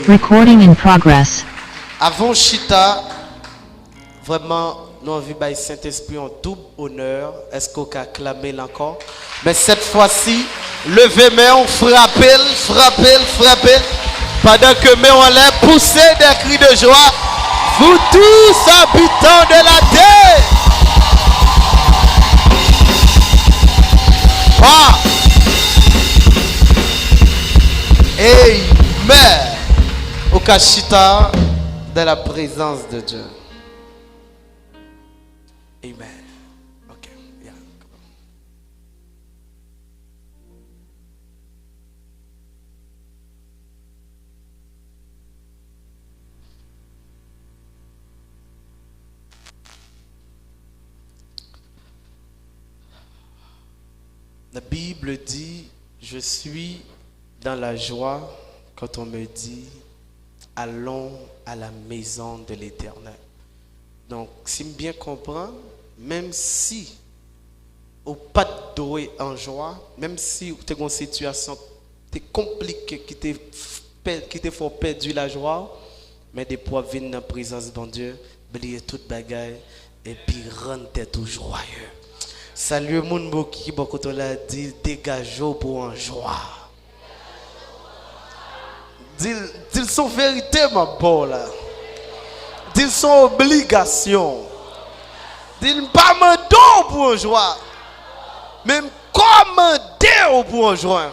Recording in progress. Avant Chita, vraiment, nous avons vu le Saint-Esprit en double honneur. Est-ce qu'on peut acclamer encore? Mais cette fois-ci, levez main, frappez. Pendant que main en l'air, poussez des cris de joie. Vous tous habitants de la terre. Ah. Amen. Au Kachita, dans la présence de Dieu. Amen. Ok. Yeah. La Bible dit, je suis dans la joie quand on me dit, allons à la maison de l'Éternel. Donc, si je bien comprends, même si au pas de doué en joie, même si tu as une situation compliquée qui te fait perdre la joie, mais des fois venir dans la présence de bon Dieu, oublier toute bagaille et puis rendre tout joyeux. Salut le monde qui beaucoup l'a dit, dégagez pour en joie. Dis son vérité, ma bonne là. Dis son obligation. Dis pas me don pour en joie. Même commander pour en joie.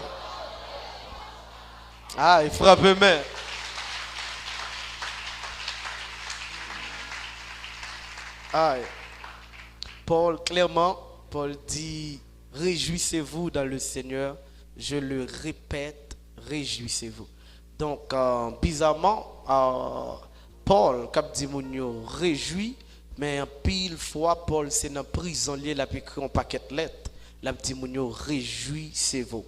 Ah, il frappe main. Ah, Paul, clairement, Paul dit, réjouissez-vous dans le Seigneur. Je le répète, réjouissez-vous. Donc, bizarrement, Paul, cap dit mon réjouit, mais en pile fois, Paul, c'est dans la prison, il a écrit un paquet de lettres. La dit mon réjouissez-vous.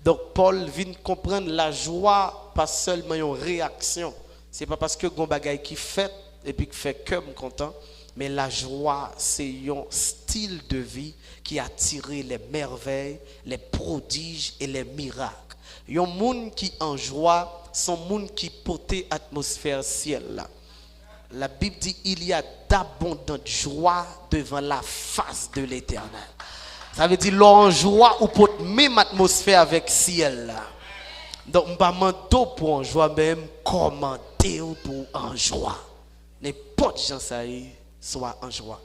Donc, Paul vient comprendre la joie, pas seulement une réaction. C'est pas parce que gon bagay qui fait et puis qui fait que me content, mais la joie, c'est un style de vie qui a tiré les merveilles, les prodiges et les miracles. Il y a un monde qui en joie, son monde qui porte atmosphère ciel là. La Bible dit il y a d'abondante joie devant la face de l'Éternel. Ça veut dire en joie ou porte même atmosphère avec ciel là. Donc pas manteau pour en joie même commander pour en joie. N'importe gens ça y soit en joie.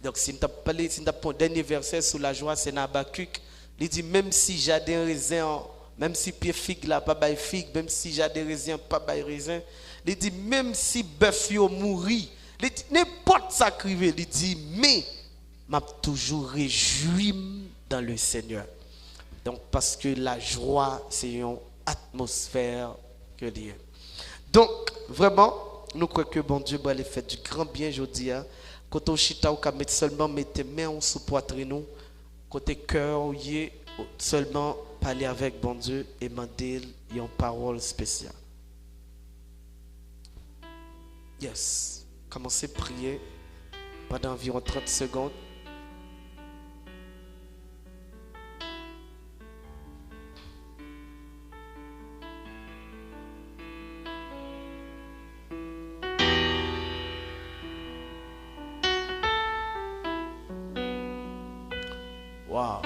Donc si tu parlé si tu prends dernier verset sur la joie c'est dans Habakkuk, il dit même si jardin raisin même si pied figue là pas bail figue, même si jardin raisin pas bail raisin, il dit même si bœuf yo mouri, il dit n'importe ça crivé, il dit mais m'a toujours réjoui dans le Seigneur. Donc parce que la joie c'est une atmosphère que Dieu. Donc vraiment nous croyons que bon Dieu va aller faire du grand bien aujourd'hui. Quand on chita ou mettre seulement mettre main sous poitrine, côté cœur seulement parler avec bon Dieu et demander une parole spéciale. Yes. Commencez à prier pendant environ 30 secondes. Wow.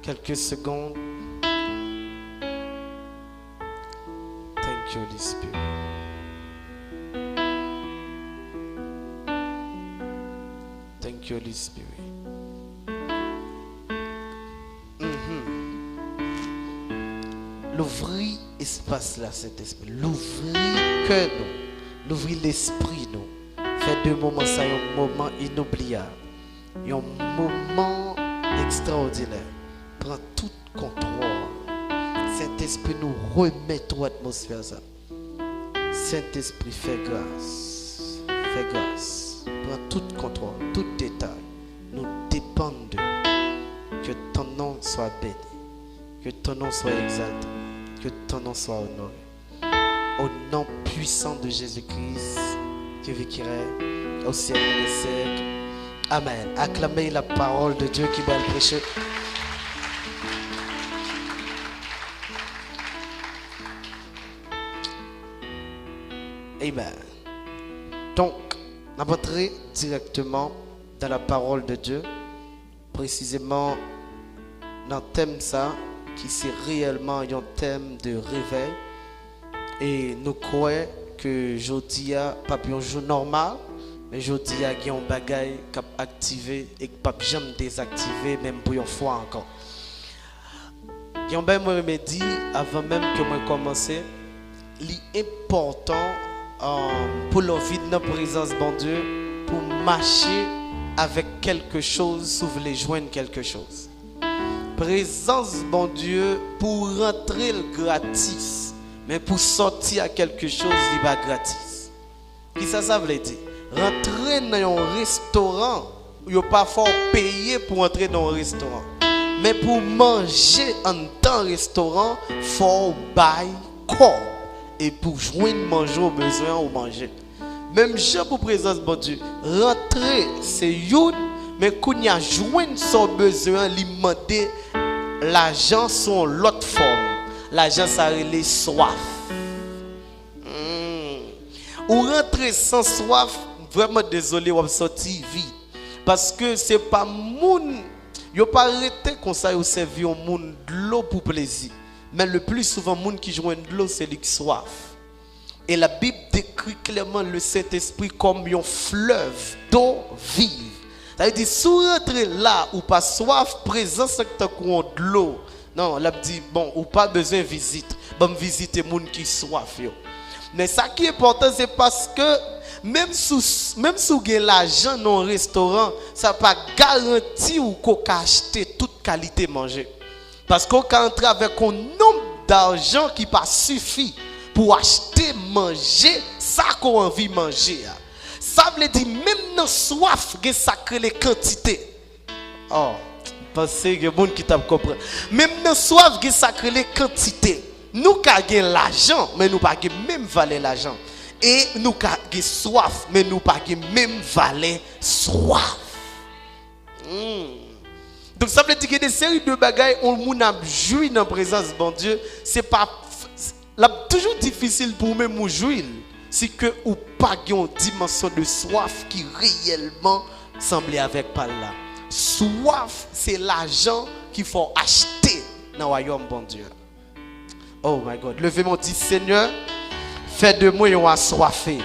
Quelques secondes. Thank you, Holy Spirit. Thank you, Holy Spirit. L'ouvrir espace là, cet esprit. L'ouvrir cœur nous. L'ouvrir l'esprit nous. Faire de moments ça un moment inoubliable. Un moment extraordinaire. Prends tout contrôle. Saint-Esprit nous remet ton atmosphère ça. Saint-Esprit fait grâce. Fais grâce. Prends tout contrôle, tout détail. Nous dépendons de que ton nom soit béni. Que ton nom soit exalté. Que ton nom soit honoré. Au nom puissant de Jésus-Christ, qui vit qui règne au ciel et les siècles. Amen. Acclamez la parole de Dieu qui va le prêcher. Amen. Donc, on va entrer directement dans la parole de Dieu, précisément dans le thème ça, qui c'est réellement un thème de réveil. Et nous croyons que aujourd'hui a pas un jour normal, mais aujourd'hui a un bagage qui a activé et qui pas jamais désactivé même pour une fois encore. Il y a un bagage moi me dit avant même que moi commencer, l'important pour l'envie de notre présence bon Dieu pour marcher avec quelque chose si vous voulez joindre quelque chose. Présence bon Dieu pour rentrer le gratis, mais pour sortir à quelque chose il va gratis. Qui ça veut dire? Rentrer dans un restaurant, il n'y a pas fort payer pour entrer dans un restaurant. Mais pour manger en temps restaurant, il faut bailler corps. Et pour joindre manger au besoin ou manger. Même chose pour présence bon Dieu. Rentrer, c'est une, mais quand il y a joindre son besoin, il demander l'argent sur l'autre forme. L'argent, ça relève soif. Ou rentrer sans soif, vraiment désolé, on va sortir vite. Parce que c'est pas moun, yo pas arrêté comme ça, yo servi au monde de l'eau pour plaisir. Mais le plus souvent, les gens qui jouent de l'eau, c'est les soif. Et la Bible décrit clairement le Saint-Esprit comme un fleuve d'eau vive. Ça veut dire, si vous rentrez là ou pas soif, présence de l'eau. Non, la dit, bon, ou pas besoin de visite. Bon, visiter les gens qui soif. Mais ça qui est important, c'est parce que même si vous avez l'argent dans un restaurant, ça ne pas garantir ou qu'on peut acheter toute qualité manger. Parce qu'on peut entrer avec un nombre d'argent qui pas suffit pour acheter, manger, ça qu'on a envie de manger. Ça veut dire, même dans soif, il y a sacré les quantités. Oh, pensez que les gens qui t'ont compris. Même dans soif, il y a sacré les quantités. Nous avons l'argent, mais nous n'avons pas même valeur l'argent. Et nous avons soif, mais nous n'avons pas même valeur soif. Donc ça veut dire qu'il y a des séries de bagailles où on a joui dans la présence de bon Dieu. C'est pas toujours difficile pour même nous jouir. C'est que ou pas une dimension de soif qui réellement semble avec par là. Soif, c'est l'argent qu'il faut acheter dans le royaume bon Dieu. Oh my God. Levez-moi, dit Seigneur, fais de moi un assoiffé.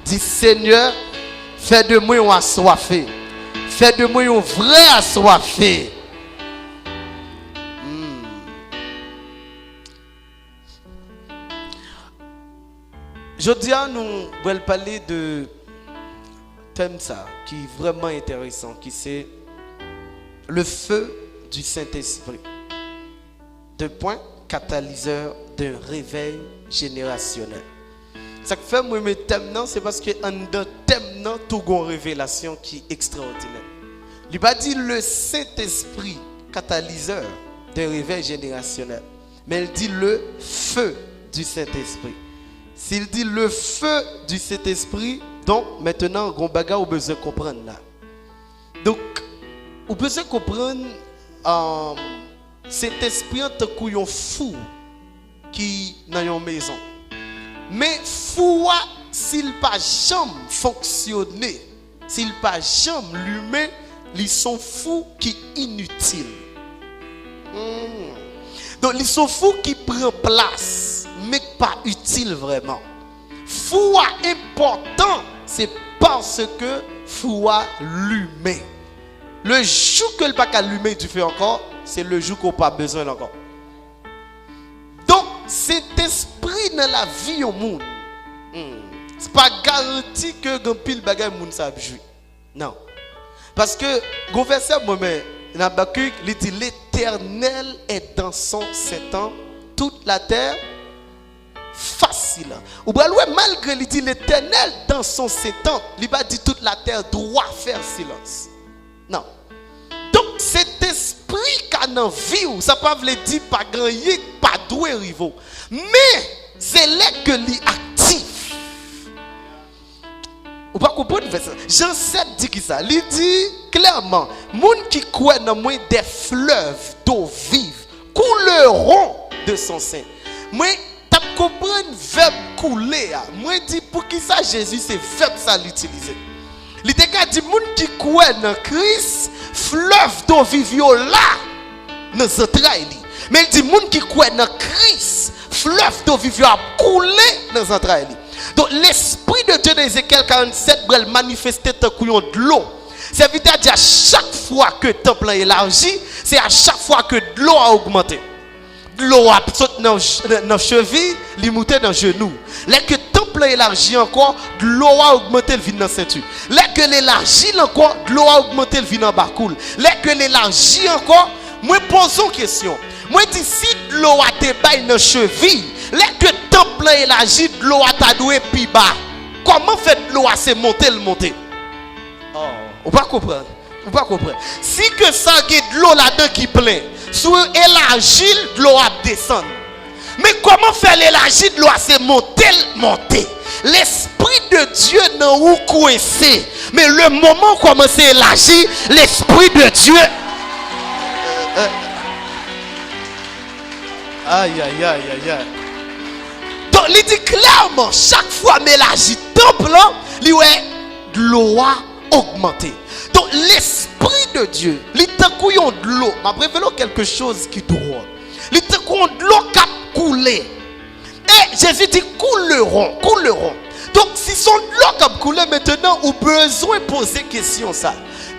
Dis Seigneur, fais de moi un assoiffé. Fais de moi un vrai assoiffé. Aujourd'hui, nous allons parler de thème ça qui est vraiment intéressant, qui c'est le feu du Saint-Esprit. 2 points, catalyseur d'un réveil générationnel. Ça que fait moi mes thèmes c'est parce que dans thème non tout une révélation qui est extraordinaire. Il pas dit le Saint-Esprit catalyseur d'un réveil générationnel, mais il dit le feu du Saint-Esprit. S'il dit le feu du Saint-Esprit, donc maintenant on bagarre au besoin de comprendre là. Donc on besoin de comprendre cet esprit en tant qu'un fou qui dans une maison. Mais fou, s'il pas jamais fonctionné, s'il pas jamais l'humain, ils sont fous qui inutiles. Donc ils sont fous qui prennent place, mais pas utiles vraiment. Fou important, c'est parce que fou l'humain. Le jour que le pas qu'à l'humain tu fais encore, c'est le jour qu'on n'a pas besoin encore. Donc, cet esprit dans la vie au monde, c'est pas garanti que dans pile bagay moun sa jouer. Non. Parce que le verset dans Habakkuk, il dit l'Éternel est dans son Satan, toute la terre facile. Ou bien malgré il dit l'Éternel dans son Satan, il va dire toute la terre doit faire silence. Non. Donc cet esprit qui a dans vie, ça pas veut dire pas grand pas doué rivaux. Mais c'est là que l'est actif. Vous pas comprendre verset. Jean 7 dit qui ça? Il dit clairement, monde qui croit dans moi des fleuves d'eau vive couleront de son sein. Moi t'as comprendre le verbe couler. Moi, je dis pour qui ça Jésus, c'est verbe ça l'utiliser. Il dit que les gens qui croient dans Christ, fleuve d'eau vivio là, dans les entrailles. Mais il dit les gens qui croient dans Christ, fleuve d'eau vivio a coulé dans les entrailles. Donc l'esprit de Dieu dans Ézéchiel 47 va manifester tant couillon de l'eau. Ça veut dire à chaque fois que le temple est élargi, c'est à chaque fois que l'eau a augmenté. L'eau a sauté dans les chevilles, il monte dans les genoux. Lorsque le temple est élargi encore, l'eau a augmenté, le vin dans la ceinture. Lorsque l'élargi encore, l'eau a augmenté, le vin dans la coule. Lorsque l'élargi encore, moi pose une question. Moi dis si l'eau a été baille dans les chevilles, lorsque le temple est élargi, l'eau a été doué plus bas. Comment fait l'eau à se monter, le monter? Oh, on va comprendre. On va comprendre. Si que ça y a de l'eau là-dedans qui plein, sur élargi, l'eau a descendre. Mais comment faire l'élargi de l'eau à se monter, monter? L'esprit de Dieu n'a où coincé. Mais le moment où commence à élargir, l'esprit de Dieu. Aïe, aïe, aïe, aïe, aïe. Donc, il dit clairement, chaque fois que l'élargi temple, l'eau a augmenté. Donc, l'esprit de Dieu, il t'a couillon de l'eau. Ma révélé quelque chose qui drôle. Il t'a couillon de l'eau qui a coulé. Et Jésus dit couleront, couleront. Donc, si son l'eau qui a coulé maintenant, on a besoin de poser question ça.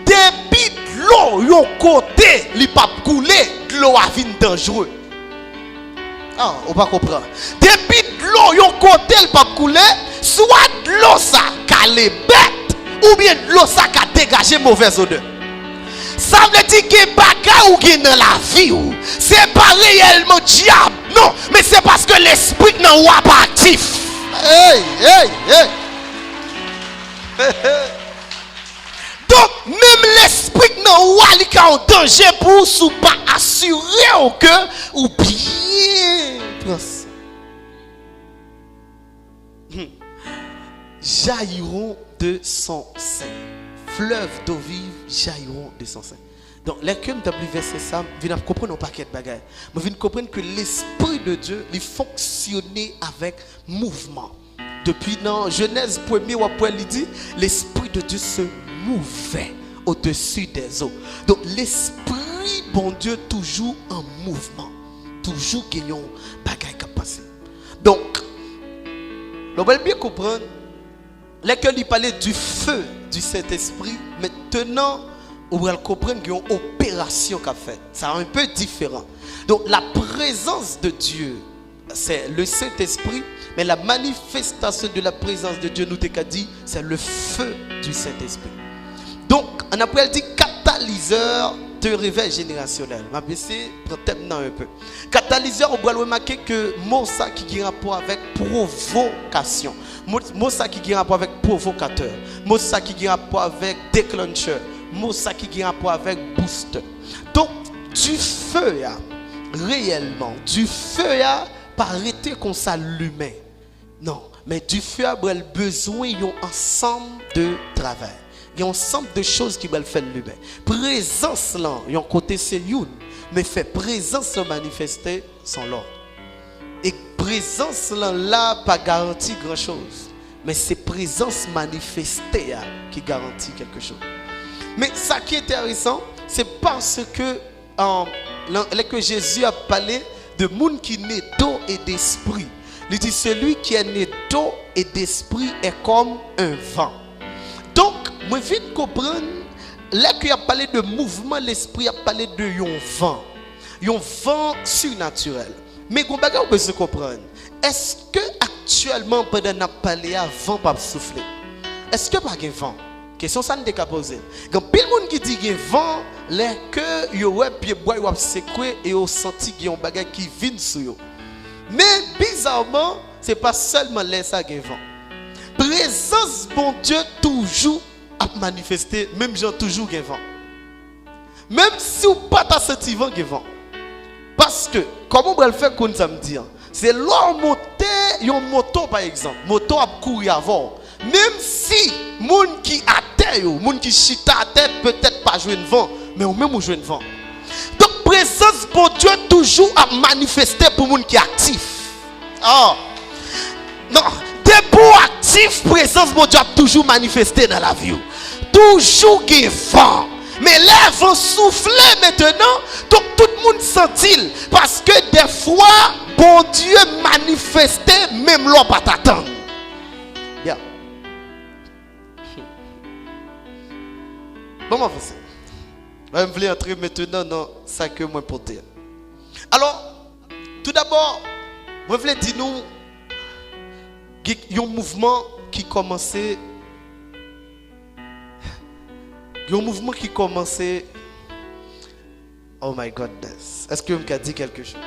Depuis l'eau, yon côté, il n'a pas coulé, l'eau a vint dangereux. Ah, on va comprendre. Depuis l'eau, yon côté, il n'a pas coulé, soit l'eau ça, qu'elle est bête, ou bien l'eau ça qui a dégagé mauvaise odeur. Ça veut dire que les bagages qui dans la vie, c'est pas réellement diable. Non, mais c'est parce que l'esprit n'est pas actif. Hey, hey, hey. Donc, même l'esprit n'est pas en danger pour ou pas assurer au cœur ou bien. Jailliront de son sein. Fleuve d'eau vive jailliront de son sein. Donc, les que je verset ça, je viens comprendre un paquet de bagages. Je viens comprendre que l'esprit de Dieu, il fonctionnait avec mouvement. Depuis dans Genèse 1er, il dit, l'esprit de Dieu se mouvait au-dessus des eaux. Donc, l'esprit, bon Dieu, toujours en mouvement. Toujours gagnant bagages qui passent. Donc, on va bien comprendre. Lesquels il parlait du feu du Saint-Esprit, maintenant, on va comprendre qu'il y a une opération qu'a fait. C'est un peu différent. Donc, la présence de Dieu, c'est le Saint-Esprit, mais la manifestation de la présence de Dieu, nous t'ai dit, c'est le feu du Saint-Esprit. Donc, on a dit catalyseur de réveil générationnel. Je vais essayer de prendre un peu. Catalyseur, on va remarquer que mot ça qui a rapport avec provocation. Mot ça qui a rapport avec provocateur. Mot ça qui a rapport avec déclencheur. Mot ça qui a rapport avec booster. Donc, du feu, réellement, du feu, pas arrêter qu'on s'allume. Non, mais du feu a besoin d'un ensemble de travail. Il y a un ensemble de choses qui veulent faire l'humain. Présence là, il y a un côté c'est une, mais fait présence manifester sans l'ordre. Et présence là pas garantit grand chose, mais c'est présence manifestée qui garantit quelque chose. Mais ça qui est intéressant, c'est parce que Jésus a parlé de monde qui est né d'eau et d'esprit. Il dit celui qui est né d'eau et d'esprit est comme un vent. Donc, moi je viens de comprendre, là qu'il a parlé de mouvement, l'esprit a parlé de un vent surnaturel. Mais vous avez besoin de comprendre, est-ce que actuellement, pendant qu'on a parlé, vent pas souffler? Est-ce que pas de vent? Question ça ne pas poser. Quand tout le monde qui dit qu'il y a vent, là que yo ouais pied bois yo secoué et yo senti qu'il y a un bagage qui vient sur yo. Mais bizarrement, c'est pas seulement là ça qui vent. Présence bon Dieu toujours à manifester, même gens toujours qui vent. Même si ou pas ta senti vent qui vent. Parce que comment on va le faire comme ça me dire, c'est l'homme monter un moto par exemple, moto a courir avant. Même si moun qui à terre, moun qui chita à terre peut-être pas jouer le vent, mais ou même ou jouer le vent. Donc présence pour Dieu toujours à manifester pour moun qui est actif. Ah, Non, des proactifs, présence mon Dieu a toujours manifesté dans la vie. Toujours qu'il vent. Mais les vents soufflent maintenant, donc tout le monde sent-il. Parce que des fois, bon Dieu manifestait, même l'on pas t'attendre. Bien. Comment vous faites? Je voulais entrer maintenant dans ça que moi porter. Alors, tout d'abord, je voulais dire nous, il y a un mouvement qui commençait. Il y a un mouvement qui commençait. Oh my goodness. Est-ce que je me dit quelque chose?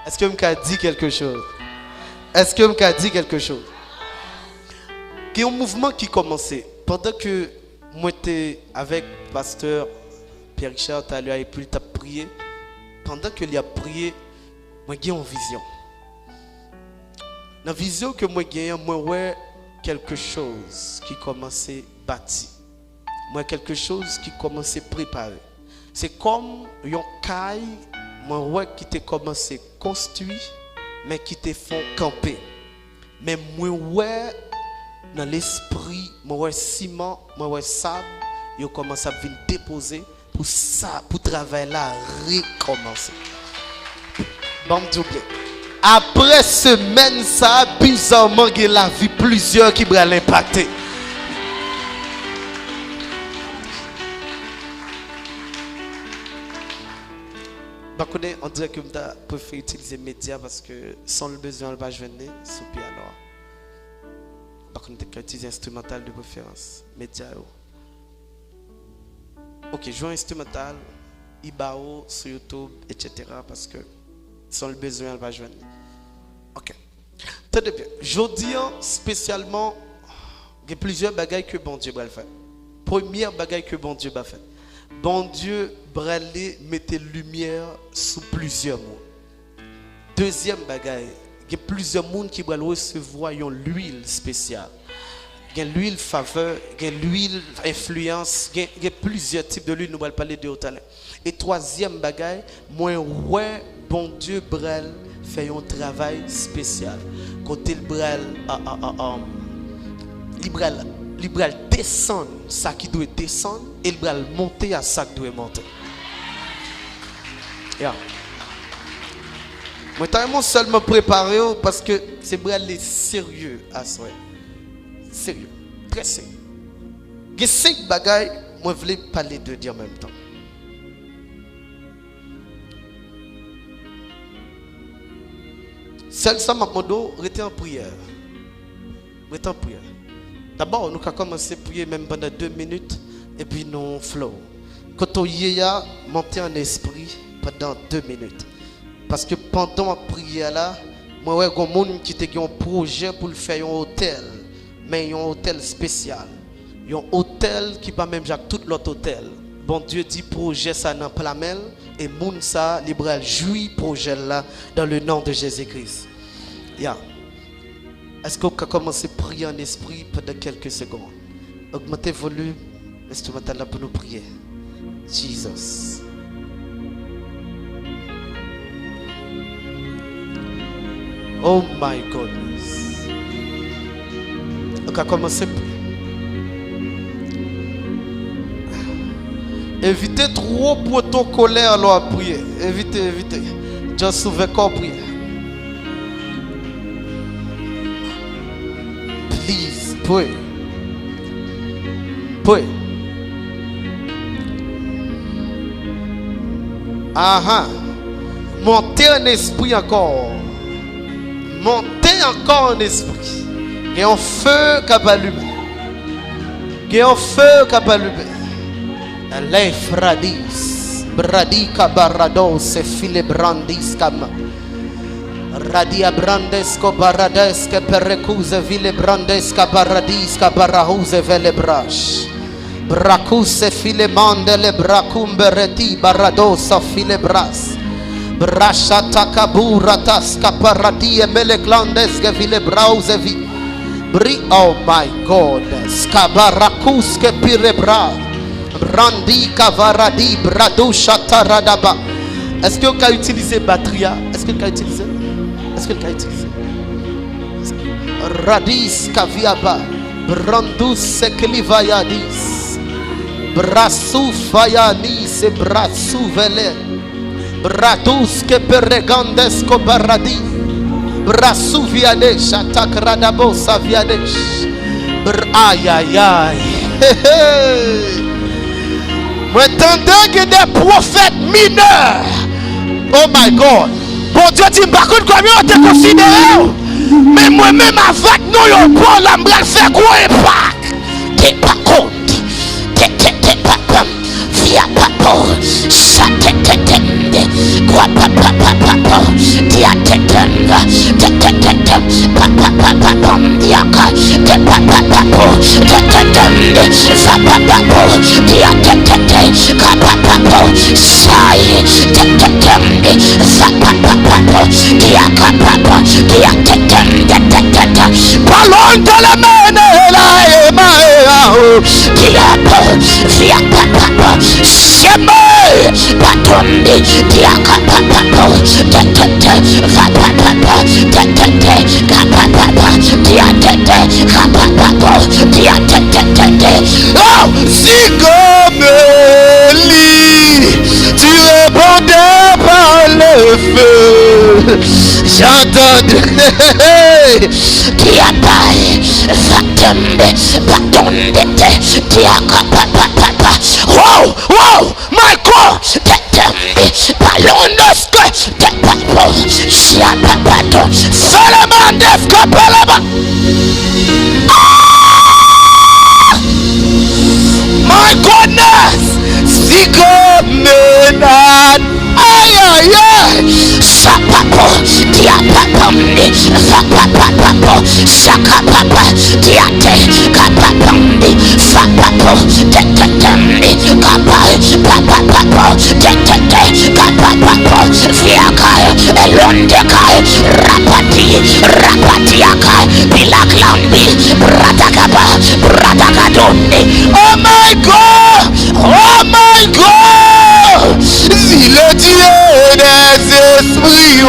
Est-ce que je me dit quelque chose? Est-ce que je me dit quelque chose? Il y a un mouvement qui commençait. Pendant que moi j'étais avec le pasteur Pierre-Richard et puis il a prié. Pendant qu'il a prié, moi j'ai une vision. Dans la vision que moi j'ai, moi ouais quelque chose qui commençait à bâtir. Moi quelque chose qui commençait à préparer. C'est comme un caille, moi ouais qui t'est commencé à construire, mais qui te font camper. Mais moi ouais dans l'esprit, moi ouais ciment, moi ouais sable, il commence à venir déposer pour ça, pour travailler là, recommencer. Bon, après semaine, ça, bizarrement, il y a la vie plusieurs qui vont l'impacter. On dirait que je préfère utiliser les médias parce que sans le besoin, on va venir sous pied alors. Par contre, on utiliser instrumental de préférence, médias. Ok, joue instrumental, Ibao sur YouTube, etc. Parce que sans le besoin, on va joindre. Ok. Très bien. Je dis spécialement, il y a plusieurs bagailles que bon Dieu va faire. Première bagaille que bon Dieu va faire. Bon Dieu va mettre lumière sur plusieurs mots. Deuxième bagaille, il y a plusieurs monde qui vont recevoir l'huile spéciale. Il y a l'huile faveur, il y a l'huile influence, il y a plusieurs types de l'huile, nous allons parler de haut talent. Et troisième bagaille, moi ouais bon Dieu bral fait un travail spécial. Côté le bral descend ça qui doit descendre et le bral monter à ça qui doit monter. Yeah. Moi t'ai seulement préparé parce que c'est bral sérieux à soi. Sérieux, très sérieux. Il y a 5 bagailles, moi je voulais parler de dire en même temps. Celle ça m'a demandé, rester en prière. Rester en prière. D'abord, nous avons commencé à prier même pendant 2 minutes et puis nous flow. Quand on y a monté en esprit pendant 2 minutes. Parce que pendant la prière là, moi il y a des gens qui ont un projet pour faire un hôtel. Mais il y a un hôtel spécial. Il y a un hôtel qui pas même Jacques tout l'autre hôtel. Bon Dieu dit projet ça dans plamel et moun ça libéral jouit projet là dans le nom de Jésus-Christ. Yeah. Est-ce qu'on peut commencer à prier en esprit pendant quelques secondes? Augmentez le volume instrumental là pour nous prier. Jesus. Oh my goodness. On va commencer à prier. Évitez trop protocolaire à prier. Évitez. Just ouvert corps prier. Please, pray. Pray. Montez en esprit encore. Montez encore en esprit. Il y a un feu qui va allumer. Il y a un feu qui va allumer. Les fradis, bradica barados et file brandis kama. Radia brandesco baradesque perrecuse vile brandesca baradisca barahuse vele brash. Bracuse file mandele bracumbereti baradosa file bras. Brasha takabura tasca paradia meleclandesque vile brause vi. Oh my God, scabaracuske pirebra. Brandi kavaradi bradusha taradaba. Est-ce que vous avez utilisé batterie? Est-ce que vous avez utilisé? Radis kaviaba. Brandus seklivayadis. Brasu fayanis e brasu vele. Bratus ke peregandes ko baradi. Brasu viadesh atak radabo saviadesh. Aïe aïe aïe. M'entendez que des prophètes mineurs. Oh my God. Bon Dieu dit par contre combien on te considéré. Mais moi-même avec nous on prend la m'bral faire gros impact. T'es pas compte. T'es pas comme. Via papa. Ça t'étende. Quoi papa papa. Dia t'étende. Papa papa. Diaka. T'es papa papa. T'étende. Ça papa. Dia t'étende. Papa papa. Sai. T'étende. Ça papa. Diaka papa. Dia t'étende. Ballon de la main là et ma. Diaka. Via papa. Shemay. Patondi. Diaka papa. T'étende. Papa. T'étende. Papa. Oh, si comme Eli, tu répondais par le feu, j'entendais. Qui a pas, va tomber, va tomber, wow, wow, my God, t'es tombé, ballon de ce t'es pas bon, chia papa, seulement des copains là-bas. My goodness, si comme menade, aïe aïe aïe, sapapa, dia papa, sapapa, saka papa, diate, kapapa, sapapa, tete, kapa, papa, tete, kapapa, fiaka, elondeka, rapatiaka, bilaklambi, bratakadonde. Oh my God, oh my God, si le Dieu des esprits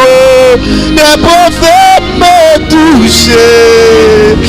ne pouvait me toucher.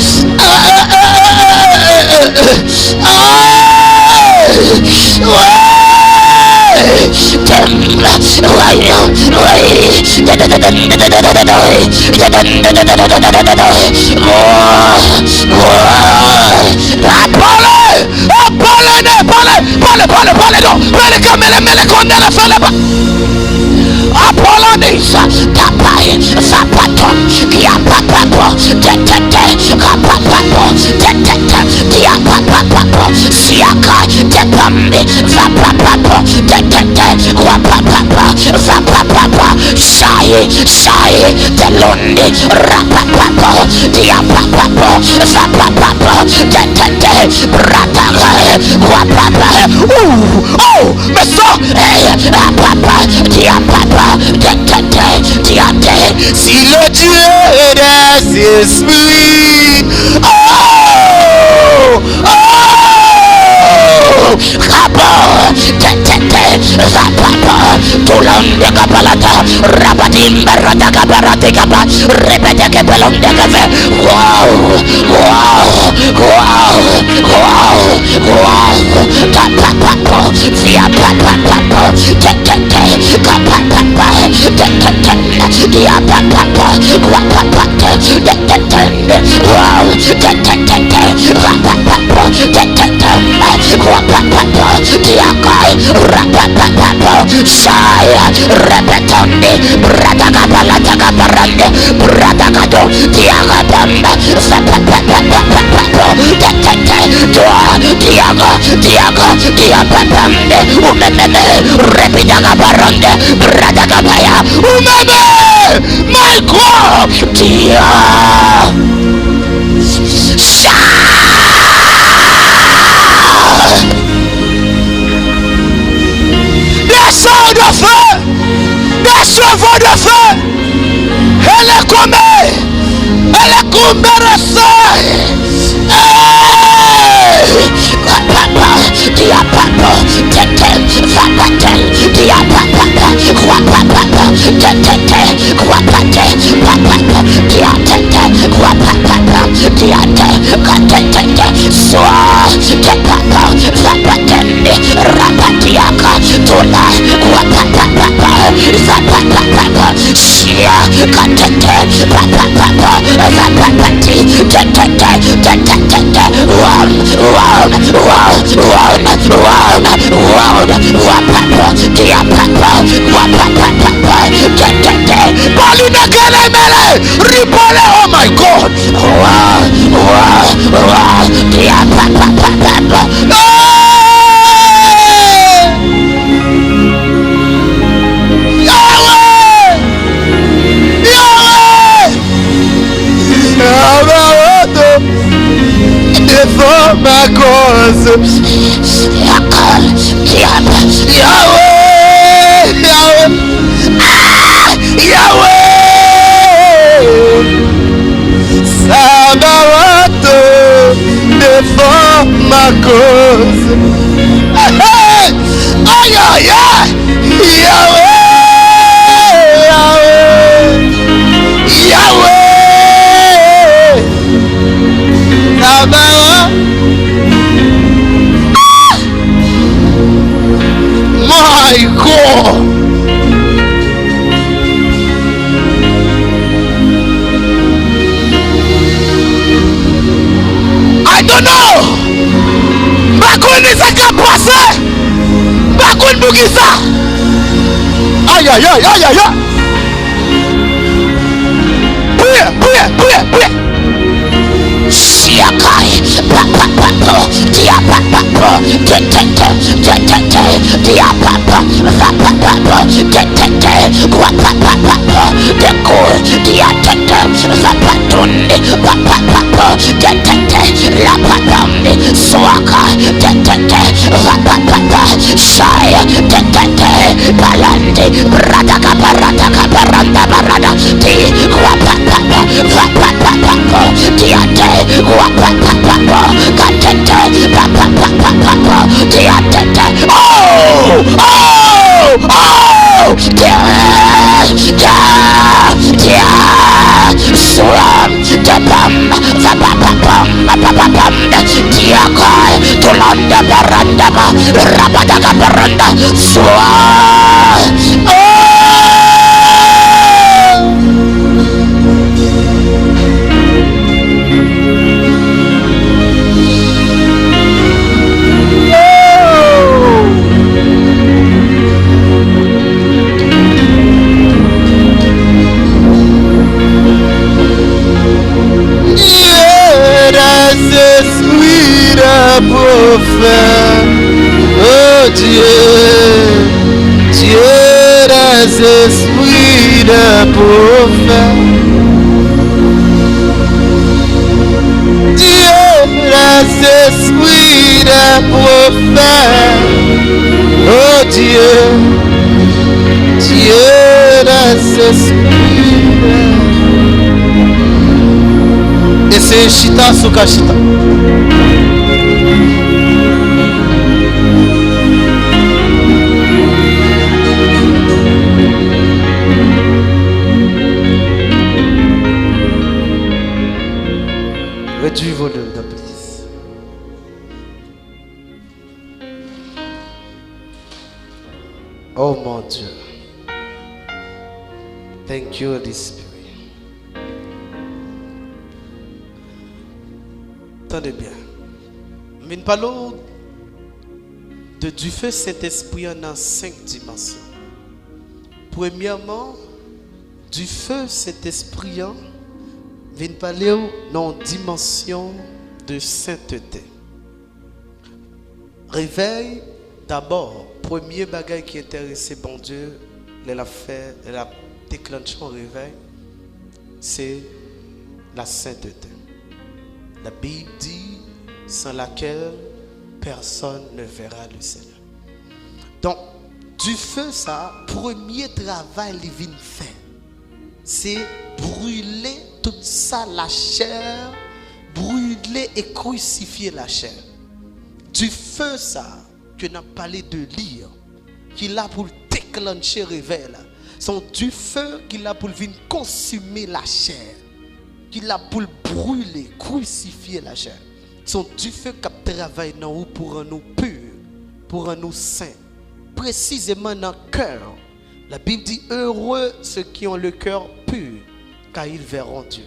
Apolonisa, tapai, zapaton, kia papapo, tete, kapapapo, tete, kia papapo, siaka, tepambi, vapapapo, tete, wapapapa, vapapapa, shai, telondi, rapapapo, dia papapo, vapapapo, tete, rataka, wapapa, oh, mais ça, papa, dia papa, si le Dieu des esprits, oh, Kaba, Zapapa, Tulande Kapalata, Rabadim Barata Kabarate Kaba, Repete Kapalande Kafe, wow, Tapapa, Via Papa, Tete, Kapapa, Tete, Dia Papa, Wapapa, Tete, wow, Tete, Rapapa, Tete, Wapapa, Diakai, Rapapa, Shaya, Repetone, Bradagapalata Caparande, Bradagado, Diagabamba, Zapapa, Diagapambe, Umeme, Repidagabarande, Bradagabaya, Umeme, my God, Dia, Des de feu, des chevaux de feu, elle est comme Papa, Oh my God! Défends ma cause. Yahweh, Yahweh, Sabaoth, défends ma cause. Aïe, aïe, aïe, Yahweh, Yahweh, Sabaoth. My God. I don't know. Bakun ni ça qu'a passé. Bakun Bougisa. Aïe aïe aïe aïe aïe. Priez, priez, priez, priez. Siakai, papa, papa, dia papa, tete, dia papa, papa, papa, tete, papa, papa, dekor, dia tete, papa, tunde, papa, papa, tete, la papa, swaka, tete, papa, papa, shaya, tete, balande, brada, barada, barada, ti, papa, papa, papa, papa, dia tete. Oh Dieu, Dieu des esprits de prophète, Dieu des esprits de prophète, oh Dieu, Dieu des esprits. Et c'est Chita Sukashita. Réduis volume d'un peu. Oh mon Dieu. Thank you, Holy Spirit. Attendez bien. Mais nous parlons du feu Saint-Esprit en 5 dimensions. Premièrement, du feu Saint-Esprit vient parler dans dimension de sainteté. Réveil, d'abord, premier bagage qui intéressait bon Dieu, elle a déclenché un réveil, c'est la sainteté. La Bible dit, sans laquelle personne ne verra le Seigneur. Donc, du feu, ça, premier travail qu'il vient faire, c'est brûler toute ça, la chair, brûler et crucifier la chair. Du feu, ça, que n'a parlé de lire, qu'il a pour déclencher le réveil, là. Sont du feu qu'il a pour venir consumer la chair, qu'il a pour brûler, crucifier la chair. Sont du feu qui travaille dans nous pour nous purs, pour nous saints, précisément dans le cœur. La Bible dit heureux ceux qui ont le cœur pur, car ils verront Dieu.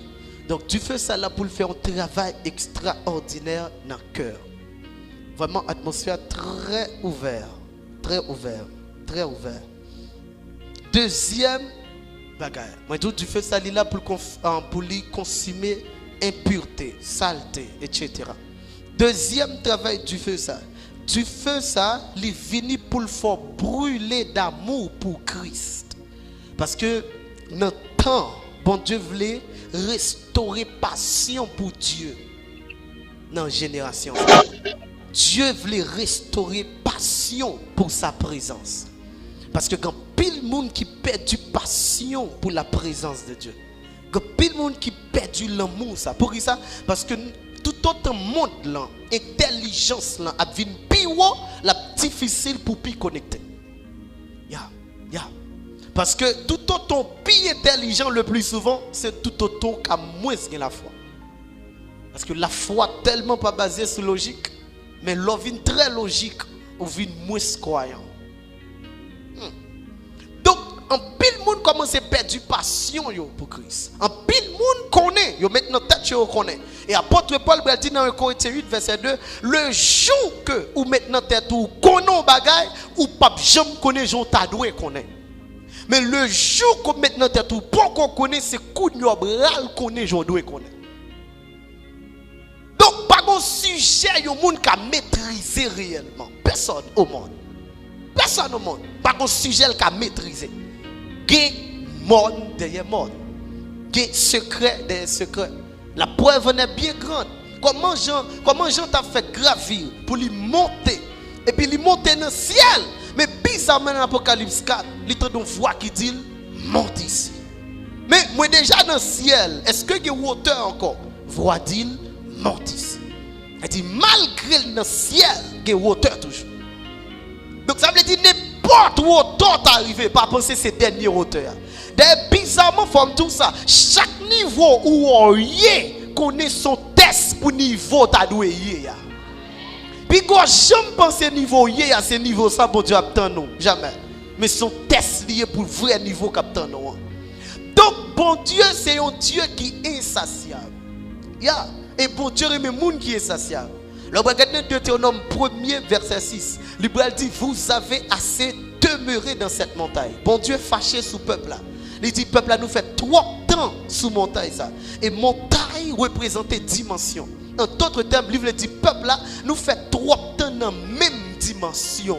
Donc tu fais ça là pour faire un travail extraordinaire dans le cœur. Vraiment atmosphère très ouverte. Très ouvert. Très ouvert. Deuxième bagaille. Moi tu fais ça là pour lui consumer impureté, saleté, etc. Deuxième travail du feu ça. Du feu ça, il vient pour le faire brûler d'amour pour Christ. Parce que dans le temps, bon Dieu voulait restaurer passion pour Dieu. Dans la génération. Dieu voulait restaurer passion pour sa présence. Parce que quand pile monde qui perd du passion pour la présence de Dieu. Quand pile monde qui perd du l'amour ça. Pour ça parce que tout autre monde là, intelligence là, a vinn piwo, la difficile pour pi connecter. Parce que tout autre pi intelligent le plus souvent, c'est tout autre qui a moins que la foi. Parce que la foi tellement pas basée sur logique, mais l'on vient très logique, ou vient moins croyant. Donc, en pile monde commence à perdre du passion yo pour Christ. En pile monde connaît, yo maintenant tête yo connaît. Et apôtre Paul dit dans 1 Corinthiens 8 verset 2, le jour que ou maintenant tête ou connaît bagaille ou pas jamais connaît jon ta doué connaît. Mais le jour que maintenant tête ou pas qu'on connaît c'est coup de bral connaît jon doué connaît. Donc pas un sujet yo monde qui maîtriser réellement. Personne au monde. Personne au monde. Pas un sujet qui a maîtrisé. Qui monde derrière monde. Qui secret derrière secret. La preuve est bien grande. Comment Jean t'a fait gravir pour lui monter. Et puis lui monter dans le ciel. Mais bizarrement dans l'Apocalypse 4, il y a une voix qui dit monte ici. Mais moi déjà dans le ciel, est-ce que il y a une hauteur encore? Voix dit monte ici. Elle dit malgré dans le ciel, il y a une hauteur toujours. Donc ça veut dire n'importe où hauteur t'arrive, pas penser c'est dernier hauteur. D'ailleurs, bizarrement, comme tout ça, chaque niveau où on y est, connaît son test pour niveau t'as doué y. Puis quand j'aime penser niveau y à ce niveau ça, bon Dieu attend nous, jamais. Mais son test lié pour le vrai niveau qu'attend nous. Donc, bon Dieu, c'est un Dieu qui est insatiable. Et bon Dieu, il y a un monde qui est insatiable. Le regardez Deutéronome 1er verset 6. Le Bible dit, vous avez assez demeuré dans cette montagne. Bon Dieu fâché sous le peuple là. Il dit, peuple là nous fait 3 temps sous montagne ça. Et montagne représente dimension. En d'autres termes, le livre dit, peuple là nous fait 3 temps dans la même dimension.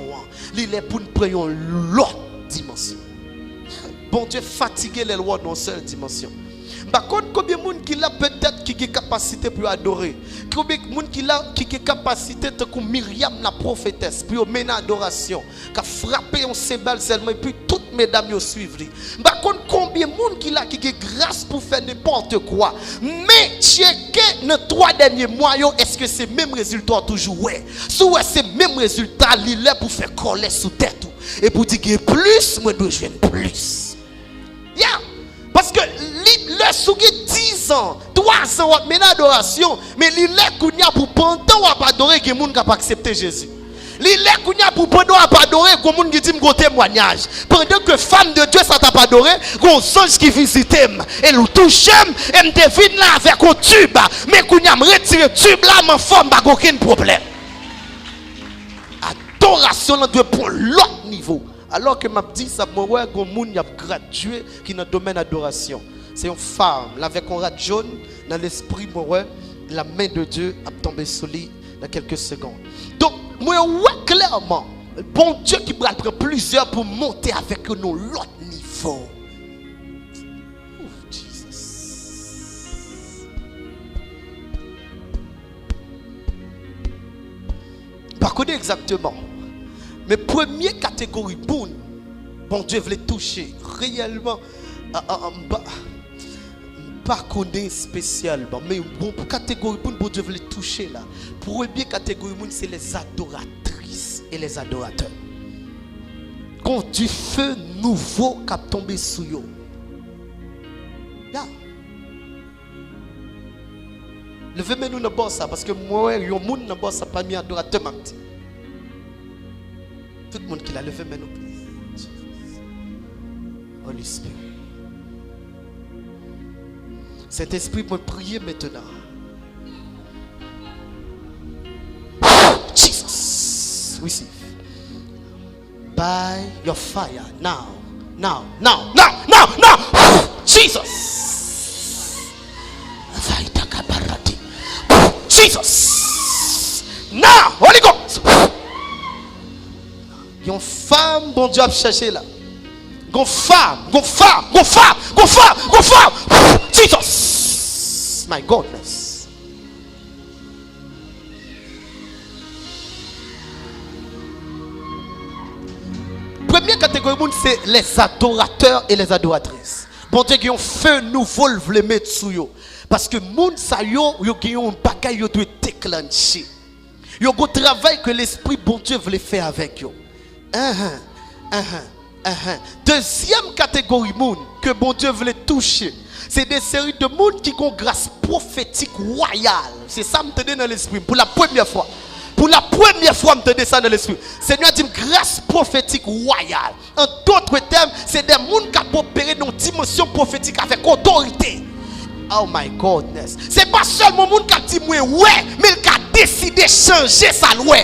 Il est pour nous prendre l'autre dimension. Bon Dieu fatigué les lois dans une seule dimension. Par contre, combien de monde qui a peut-être qui a capacité pour adorer? Combien de monde qui a capacité comme Myriam la prophétesse pour mener adoration, qui a frappé un cymbale seulement et puis toutes mesdames yo suivent. Par contre, combien de monde qui a grâce pour faire n'importe quoi? Mais checker dans 3 derniers mois, est-ce que c'est même résultat toujours? Ouais. Soit c'est même résultat, il est pour faire coller sous tête et pour dire que plus, moi je viens plus. Parce que le souki 10 ans, 3 ans, on mène adoration, mais il est qu'on y a pour pendant on pas adorer que monde pas accepter Jésus. Il est qu'on y a pour pendant on pas adorer que monde qui dit mon témoignage. Pendant que femme de Dieu ça t'a pas adoré, qu'on songe qui visite et nous touche et me devine là avec un tube, mais qu'on y a me retirer tube là ma femme pas aucun problème. Adoration là doit prendre l'autre niveau. Alors que m'a dit ça, moi ouais, gon moun y a gradué qui dans le domaine d'adoration. C'est une femme, avec un rat jaune dans l'esprit, moi ouais, la main de Dieu a tombé sur lui dans quelques secondes. Donc moi ouais clairement, bon Dieu qui va prendre plusieurs pour monter avec nous l'autre niveau. Oh Jesus. Pas connaît exactement. Mais première catégorie, bon Dieu voulait toucher réellement, pas connaître spécialement, mais bon catégorie, bon Dieu voulait toucher là. Première catégorie, c'est les adoratrices et les adorateurs. Quand du feu nouveau qui a tombé sur eux. Levez-moi nous dans ça parce que moi, il y a un monde dans ça pas mis adorateur. Tout le monde qui l'a levé maintenant. Holy Spirit. Cet esprit peut prier maintenant. Jesus, receive. By your fire, now. Jesus. Jesus. Now, Holy Ghost. Yon femme, bon Dieu a cherché là. Gon femme. Jesus. My goodness. Première catégorie monde c'est les adorateurs et les adoratrices. Bon Dieu qui ont feu nouveau le mettre sous yo parce que monde ça yo qui ont un bagage yo doit déclencher. Yo go travail que l'esprit bon Dieu veut faire avec yo. Deuxième catégorie monde que bon Dieu veut toucher, c'est des séries de monde qui ont grâce prophétique royale. C'est ça me tenait dans l'esprit pour la première fois. Pour la première fois, je me ça dans l'esprit. Seigneur dit grâce prophétique royale. En d'autres termes, c'est des gens qui ont opéré dans une dimension prophétique avec autorité. Oh my goodness. C'est pas seulement les gens qui ont dit ouais, mais qui ont décidé de changer sa loi.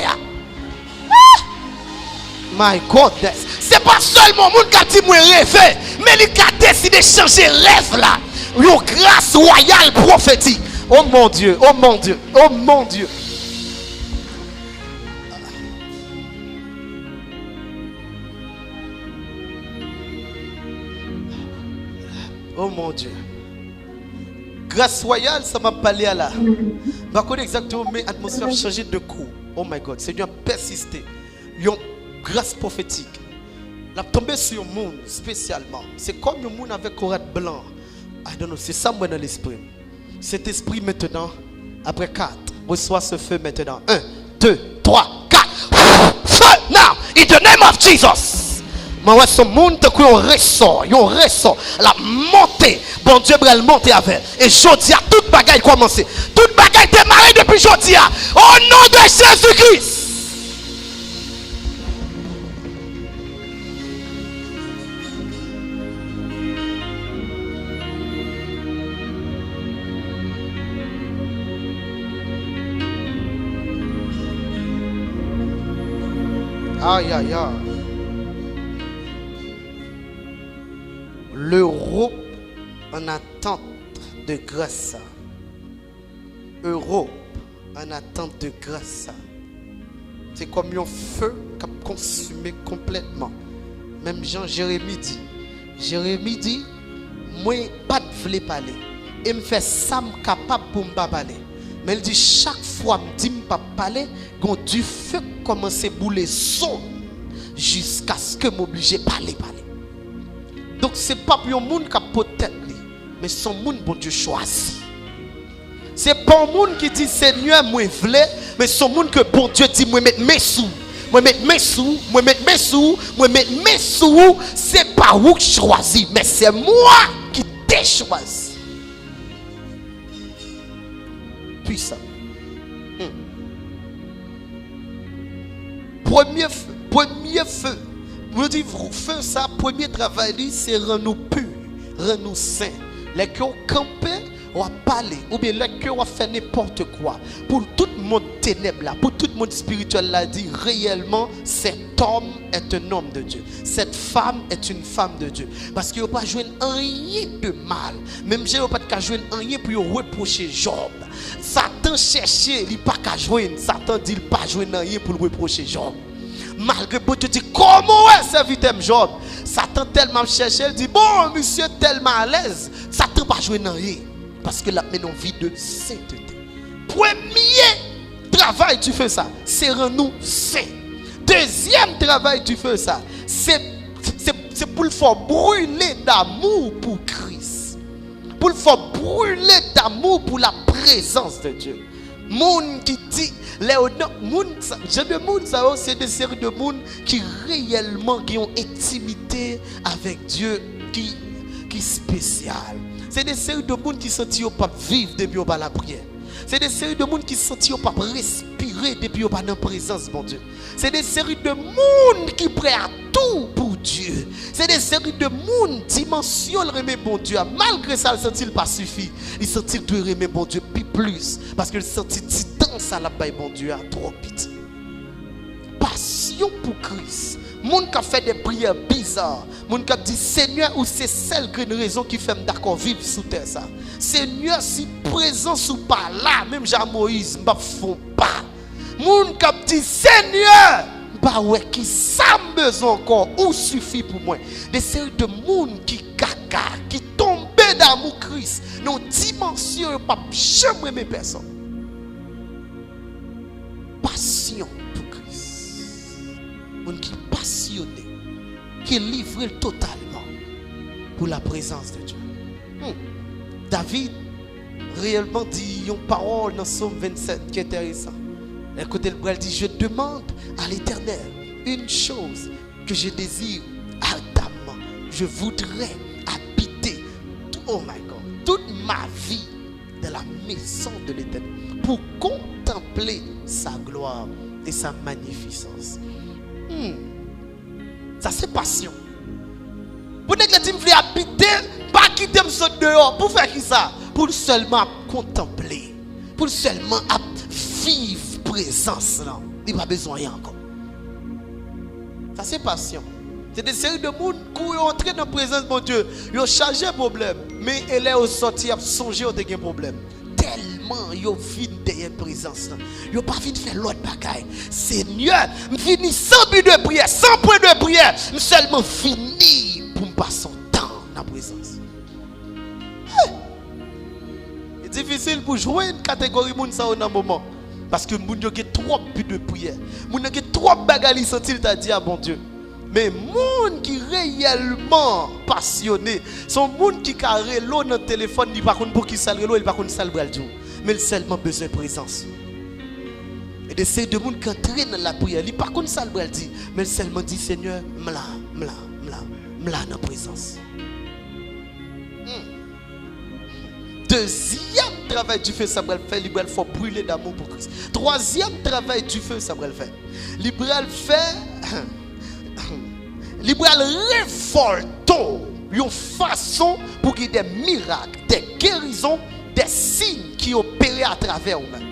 My goodness. C'est pas seulement les gens qui ont dit rêver, mais qui ont décidé de changer rêve là. Une grâce royale prophétique. Oh mon Dieu, oh mon Dieu, oh mon Dieu. Oh mon Dieu. Grâce royale, ça m'a parlé à là. Je ne sais pas exactement, mais l'atmosphère a changé de coup. Oh my God, Seigneur persisté. Une grâce prophétique. La tombée sur le monde spécialement. C'est comme un monde avec un blanc. I don't know, c'est ça moi dans l'esprit. Cet esprit maintenant, après 4, reçoit ce feu maintenant. 1, 2, 3, 4. Feu now, in the name of Jesus. Mais ce monde qui ressort, la montée, bon Dieu va le monter avec. Et jeudi, toute bagaille commencé. Toute bagaille démarré depuis jeudi. Au nom de Jésus-Christ. Aïe, aïe, aïe. L'Europe en attente de grâce. Europe en attente de grâce. C'est comme un feu qui a consumé complètement. Même Jean-Jérémie dit. Jérémie dit, moi pas de vle parler. Et me fait ça me capable pour me parler. Mais il dit chaque fois me dit me pas parler, quand du feu commence à bouler son jusqu'à ce que m'oblige parler. Donc c'est pas pour un monde qui a peut-être, mais son monde bon Dieu choisi. C'est pas un monde qui dit Seigneur moi vle, mais son monde que bon Dieu dit moi mettre mes sous. Moi mettre mes sous, c'est pas vous qui choisi, mais c'est moi qui t'ai choisi. Puissant. Premier feu. Vous dites, feu ça, premier travail, c'est rendre nous purs, rendre nous saints. Les cœurs campés, on va parler, ou bien les cœurs on va faire n'importe quoi. Pour tout le monde ténèbre là, pour tout le monde spirituel là, dit réellement, cet homme est un homme de Dieu. Cette femme est une femme de Dieu. Parce qu'il n'y a pas joué rien de mal. Même j'ai pas de jouer rien pour reprocher Job. Satan cherchait, il n'a pas qu'à jouer. Satan dit qu'il n'a pas joué rien pour le reprocher Job. Malgré que tu dis comment est serviteur Job, Satan tellement cherché, il dit bon monsieur tellement à l'aise, Satan pas jouer dans rien parce que la mené en vie de sainteté. Premier travail tu fais ça, c'est rendre nous saints. Deuxième travail tu fais ça, c'est pour le faire brûler d'amour pour Christ. Pour le faire brûler d'amour pour la présence de Dieu. Monde qui dit c'est des séries de monde qui réellement ont intimité avec Dieu qui spécial. C'est des séries de monde qui sentent pas vivre depuis au bas la prière. C'est des séries de monde qui sentent pas respirer depuis pas dans la présence, bon Dieu. C'est des séries de monde qui prêt à tout pour Dieu. C'est des séries de monde dimension le remet bon Dieu. Malgré ça, il sentit pas suffit. Il sentit de remet bon Dieu puis plus parce que il sentit titan ça la baille bon Dieu à trop vite. Passion pour Christ. Moun qui a fait des prières bizarres. Moun qui a dit Seigneur, ou c'est celle qui a une raison qui fait d'accord vivre sous terre ça. Seigneur, si présent ou pas là, même Jean Moïse, ne font pas. Moun qui a dit Seigneur, bah ouais, qui ça besoin encore ou suffit pour moi. Des séries de moun qui caca, qui tombent d'amour Christ. Nos dimensions pas jamais mes personnes. Passion pour Christ. Moun qui passionné, qui est livré totalement pour la présence de Dieu. David réellement dit une parole dans Psaume 27 qui est intéressant. Écoutez, il dit, je demande à l'Éternel une chose que je désire ardemment. Je voudrais habiter, oh my God, toute ma vie dans la maison de l'Éternel pour contempler sa gloire et sa magnificence. Ça c'est passion. Pour que tu veux habiter, pas quitter me dehors. Pour faire qui ça? Pour seulement contempler. Pour seulement vivre présence là. Il n'y a pas besoin de rien encore. Ça c'est passion. C'est des séries de monde qui sont entrés dans la présence de mon Dieu. Ils ont changé le problème. Mais elle est au sorti, ils ont songé au un problème. Tellement ils ont fini derrière la présence. Ils n'ont pas fini de faire l'autre bagaille. Seigneur, je finis sans but de prière, sans point de prière. Je seulement fini pour me passer son temps dans la présence. C'est difficile pour jouer une catégorie de monde dans un moment. Parce que moun yo gen trop but de prière. Moun yo gen trop bagali sentil t'a dit à bon Dieu. Mais moun qui réellement passionné, son moun qui carré l'eau dans le téléphone, il pas pour qui sale l'eau, il pas contre sale bral jour. Mais il seulement besoin de présence. Et de ces deux moun qui entrent dans la prière, il pas contre sale bral dit, mais il seulement dit Seigneur, m'la dans la présence. Deuxième travail du feu, ça va le faire. Il faut brûler d'amour pour Christ. Troisième travail du feu, ça va le faire. Il va le faire. Il va le révolter. Une façon pour qu'il y ait des miracles, des guérisons, des signes qui opèrent à travers vous-même.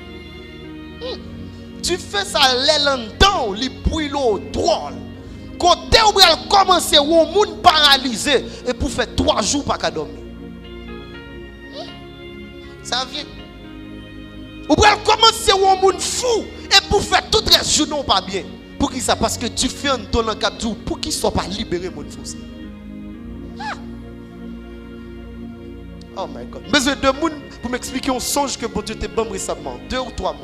Du feu, ça l'aile dedans. Il brûle au drôle. Quand vous allez commencer, vous avez un monde paralysé. Et pour faire 3 jours, pas qu'à dormir. Ça vient. Ou pour commencer au monde fou et pour faire tout les jours pas bien. Pour qui ça? Parce que tu fais un ton en cap pour qu'il soit pas libéré mon fou. Oh my God. Besoin de monde pour m'expliquer un songe que bon Dieu t'est bon récemment. 2 ou 3 mots.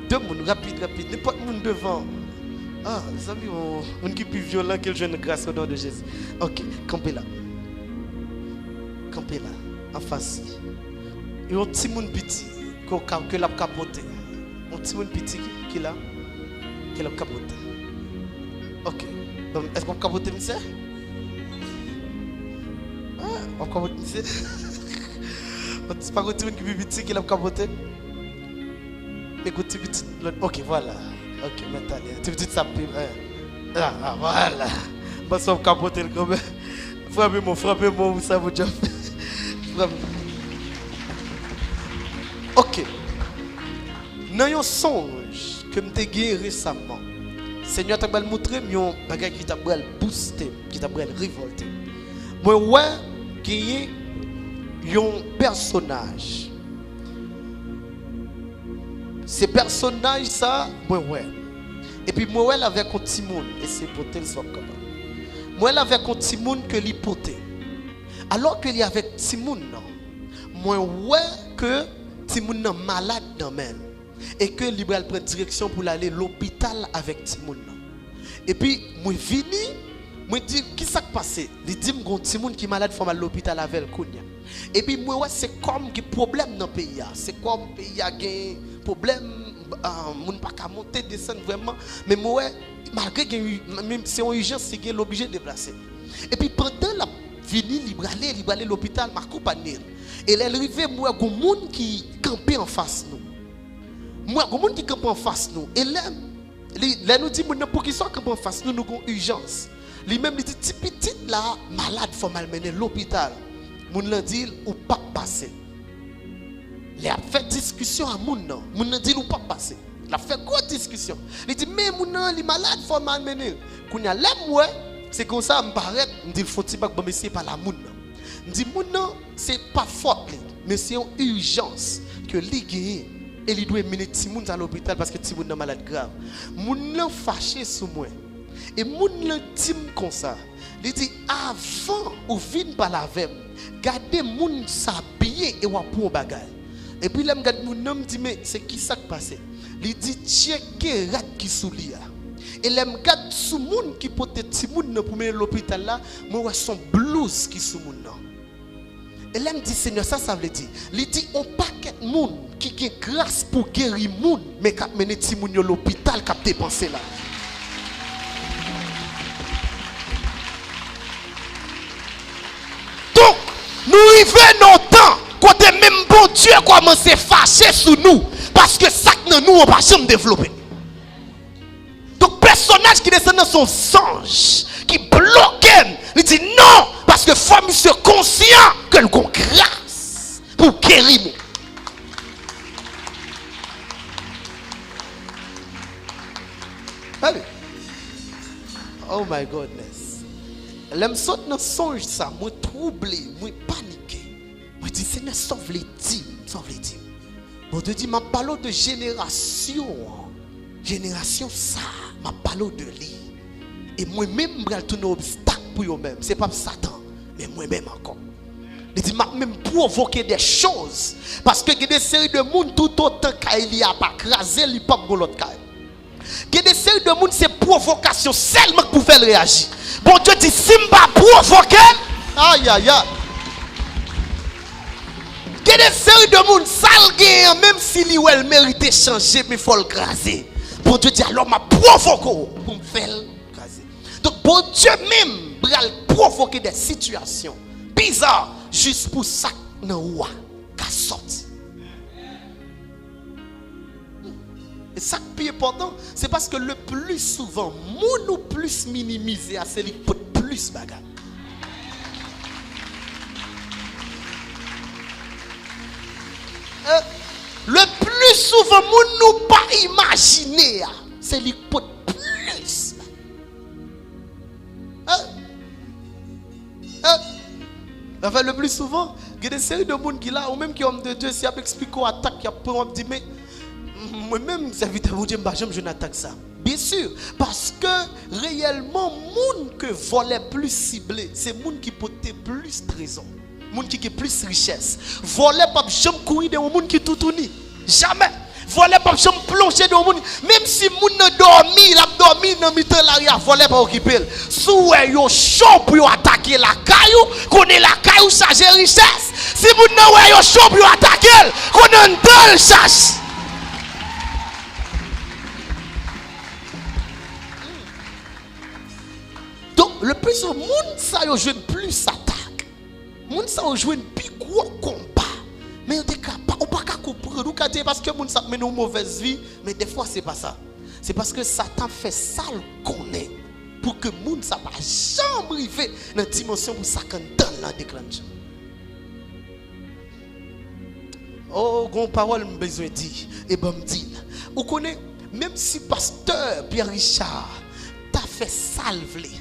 2 mots rapide. N'importe monde devant. Ah, les amis, on qui est plus violent que le jeune grâce au nom de Jésus. Ok, campez là. Campez là. En face. Il y a un petit monde petit que l'a capoté. Un petit monde petit qui l'a capoté. Ok. Donc, est-ce qu'on capote monsieur? On capote monsieur? C'est pas un petit monde qui est petit qui l'a capoté? Mais petit petit. Ok, voilà. Ok, maintenant, tu petit ça peut. Ah, voilà. Bon, ça va capoter le grand. Frappez-moi, vous savez, vous avez. Ok. Dans un songe que je t'ai récemment, Seigneur t'a montré un bagage qui t'a boosté, qui t'a révolté. Moi, ouais, qu'il y a un personnage. Ce personnage, ça, moi, ouais. Et puis, moi, ouais, avec un petit monde, et c'est pour tel soit comme ça. Moi, avec un petit monde que l'hypothèse. Alors qu'il y a avec petit monde, moi, ouais, que Timoun est malade dans même et que Libral prend direction pour aller à l'hôpital avec Timoun. Et puis moi vini, moi dis qui s'est passé? Il dit mon Timoun qui est malade faut aller à l'hôpital avec Kounia. Et puis moi ouais c'est comme un problème dans le pays, c'est comme le pays a un problème moun pas qu'à monter descendre vraiment mais moi ouais malgré que même c'est une urgence c'est qu'il est obligé de déplacer. Et puis pendant la vini Libral à l'hôpital m'a accompagné. Et elle arrivait, moi, il y a des gens qui campaient en face nous. Moi, il y a des gens qui campaient en face nous. Et là nous dit, pour qu'ils soient campés en face nous, nous avons urgence. Lui-même, il dit, petit là, malade, il faut malmener l'hôpital. Moun l'a dit, ou pas passer. Il a fait discussion à moun nan. Moun l'a dit, ou pas passer. Il a fait grosse discussion. Il dit, mais moun nan, il est malade, il faut malmener. Quand il y a l'aime, c'est comme ça, me paraît, me dit, il faut que je me par la moun nan. Me dit, moun nan, c'est pas faute, mais c'est une urgence que li gagne. Et il doit mener Timoun à l'hôpital parce que Timoun est malade grave. Moun nan fâché sur moi. Et moun nan dit comme ça. Il dit, avant ou vin par la vem, gardez moun s'habiller et ou pour bagay. Et puis là, m'gade moun nan me dit, mais c'est qui ça qui passe? Il dit, checker rat qui sous lia. Et là, m'gade sous moun qui pote Timoun pour mener l'hôpital là, moi son blouse qui sous moun nan. Et là, me dit, Seigneur, ça veut dire. Il dit, on paquet de monde qui a grâce pour guérir le monde, mais qui a mené Timoun à l'hôpital, qui a dépensé là. Donc, nous arrivons dans le temps, quand même bon Dieu commence à fâcher sur nous, parce que ça que nous, on ne va jamais développer. Donc, personnage qui descend dans son songe, qui bloque, il dit non, parce que femme se conscient que nous avons grâce pour guérir nous. Allez. Oh my goodness. L'aime saute dans songe ça, moi troublé, moi paniqué. Moi dis Seigneur sauve les dîmes, sauve les dîmes. Bon Dieu dit m'a parlé de génération. Génération ça, m'a parlé de lui. Et moi-même, je vais tourner obstacle pour eux-mêmes. Ce n'est pas Satan, mais moi-même encore. Il dit, je vais même provoquer des choses. Parce que il y a des séries de monde tout autant qu'il y a pas crasé, il n'y a pas de l'autre cas. Il y a des séries de monde, c'est provocation seulement pour faire réagir. Bon Dieu dit, si je ne pas provoquer, aïe aïe aïe. Il y a des séries de monde, sale, même si il mérite de changer, mais il faut le craser. Bon Dieu dit, alors je provoque pour me faire. Donc, bon Dieu même va provoquer des situations bizarres juste pour ça que nous avons sorti. Et ça qui est important, c'est parce que le plus souvent, nous plus minimisé à celui qui peut plus bagarre. Le plus souvent, nous pas imaginer c'est lui qui peut plus. Enfin, le plus souvent, il y a des séries de monde qui là, ou même qui ont de Dieu, si on explique qu'on attaque, on dit, mais moi-même, ça veut dire que je n'attaque ça. Bien sûr, parce que réellement, les gens que volait plus ciblé, c'est les gens qui portaient plus trésor, les gens qui ont plus richesse. Voler pas jamais courir de gens qui tout tourné. Jamais. Voler pas jamais plonger dans le monde. Même si les gens dormi, il a dormi dans le milieu de l'arrière, voler pas occupé. Sous yo chaud pour attaquer la caillou, qu'on est la caillou chargée richesse. Si les gens yo chaud pour attaquer, qu'on est un tel chasse. Donc, le plus souvent, les gens ça joue plus attaque. Les gens ça joue un plus gros combat. Mais on ne peut pas comprendre parce que les gens mènent une mauvaise vie. Mais des fois, ce n'est pas ça. C'est parce que Satan fait ça le connaît. Pour que les gens ne va jamais arriver dans la dimension où ça donne la déclenche. Oh, grande parole, je besoin de dire. Et ben, me dit, vous connaissez, même si pasteur Pierre Richard t'a fait salver.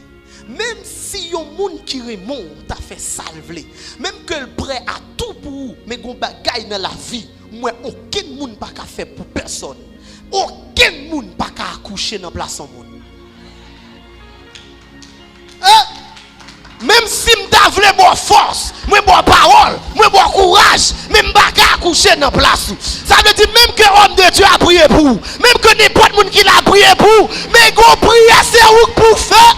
Même si yon moun qui remonte t'a fait salver, même que le prêt à tout pour vous, mais gon bagay dans la vie, moi aucun moun pas ka faire pour personne. Aucun moun pas ka accoucher dans place en moun. Même si m'ta vle bon force, moi bon parole, moi bon courage, même pas ka accoucher dans place. Ça veut dire même que homme de Dieu a prié pour, même que n'importe moun qui l'a prié pour, mais gon prière c'est ou pour faire.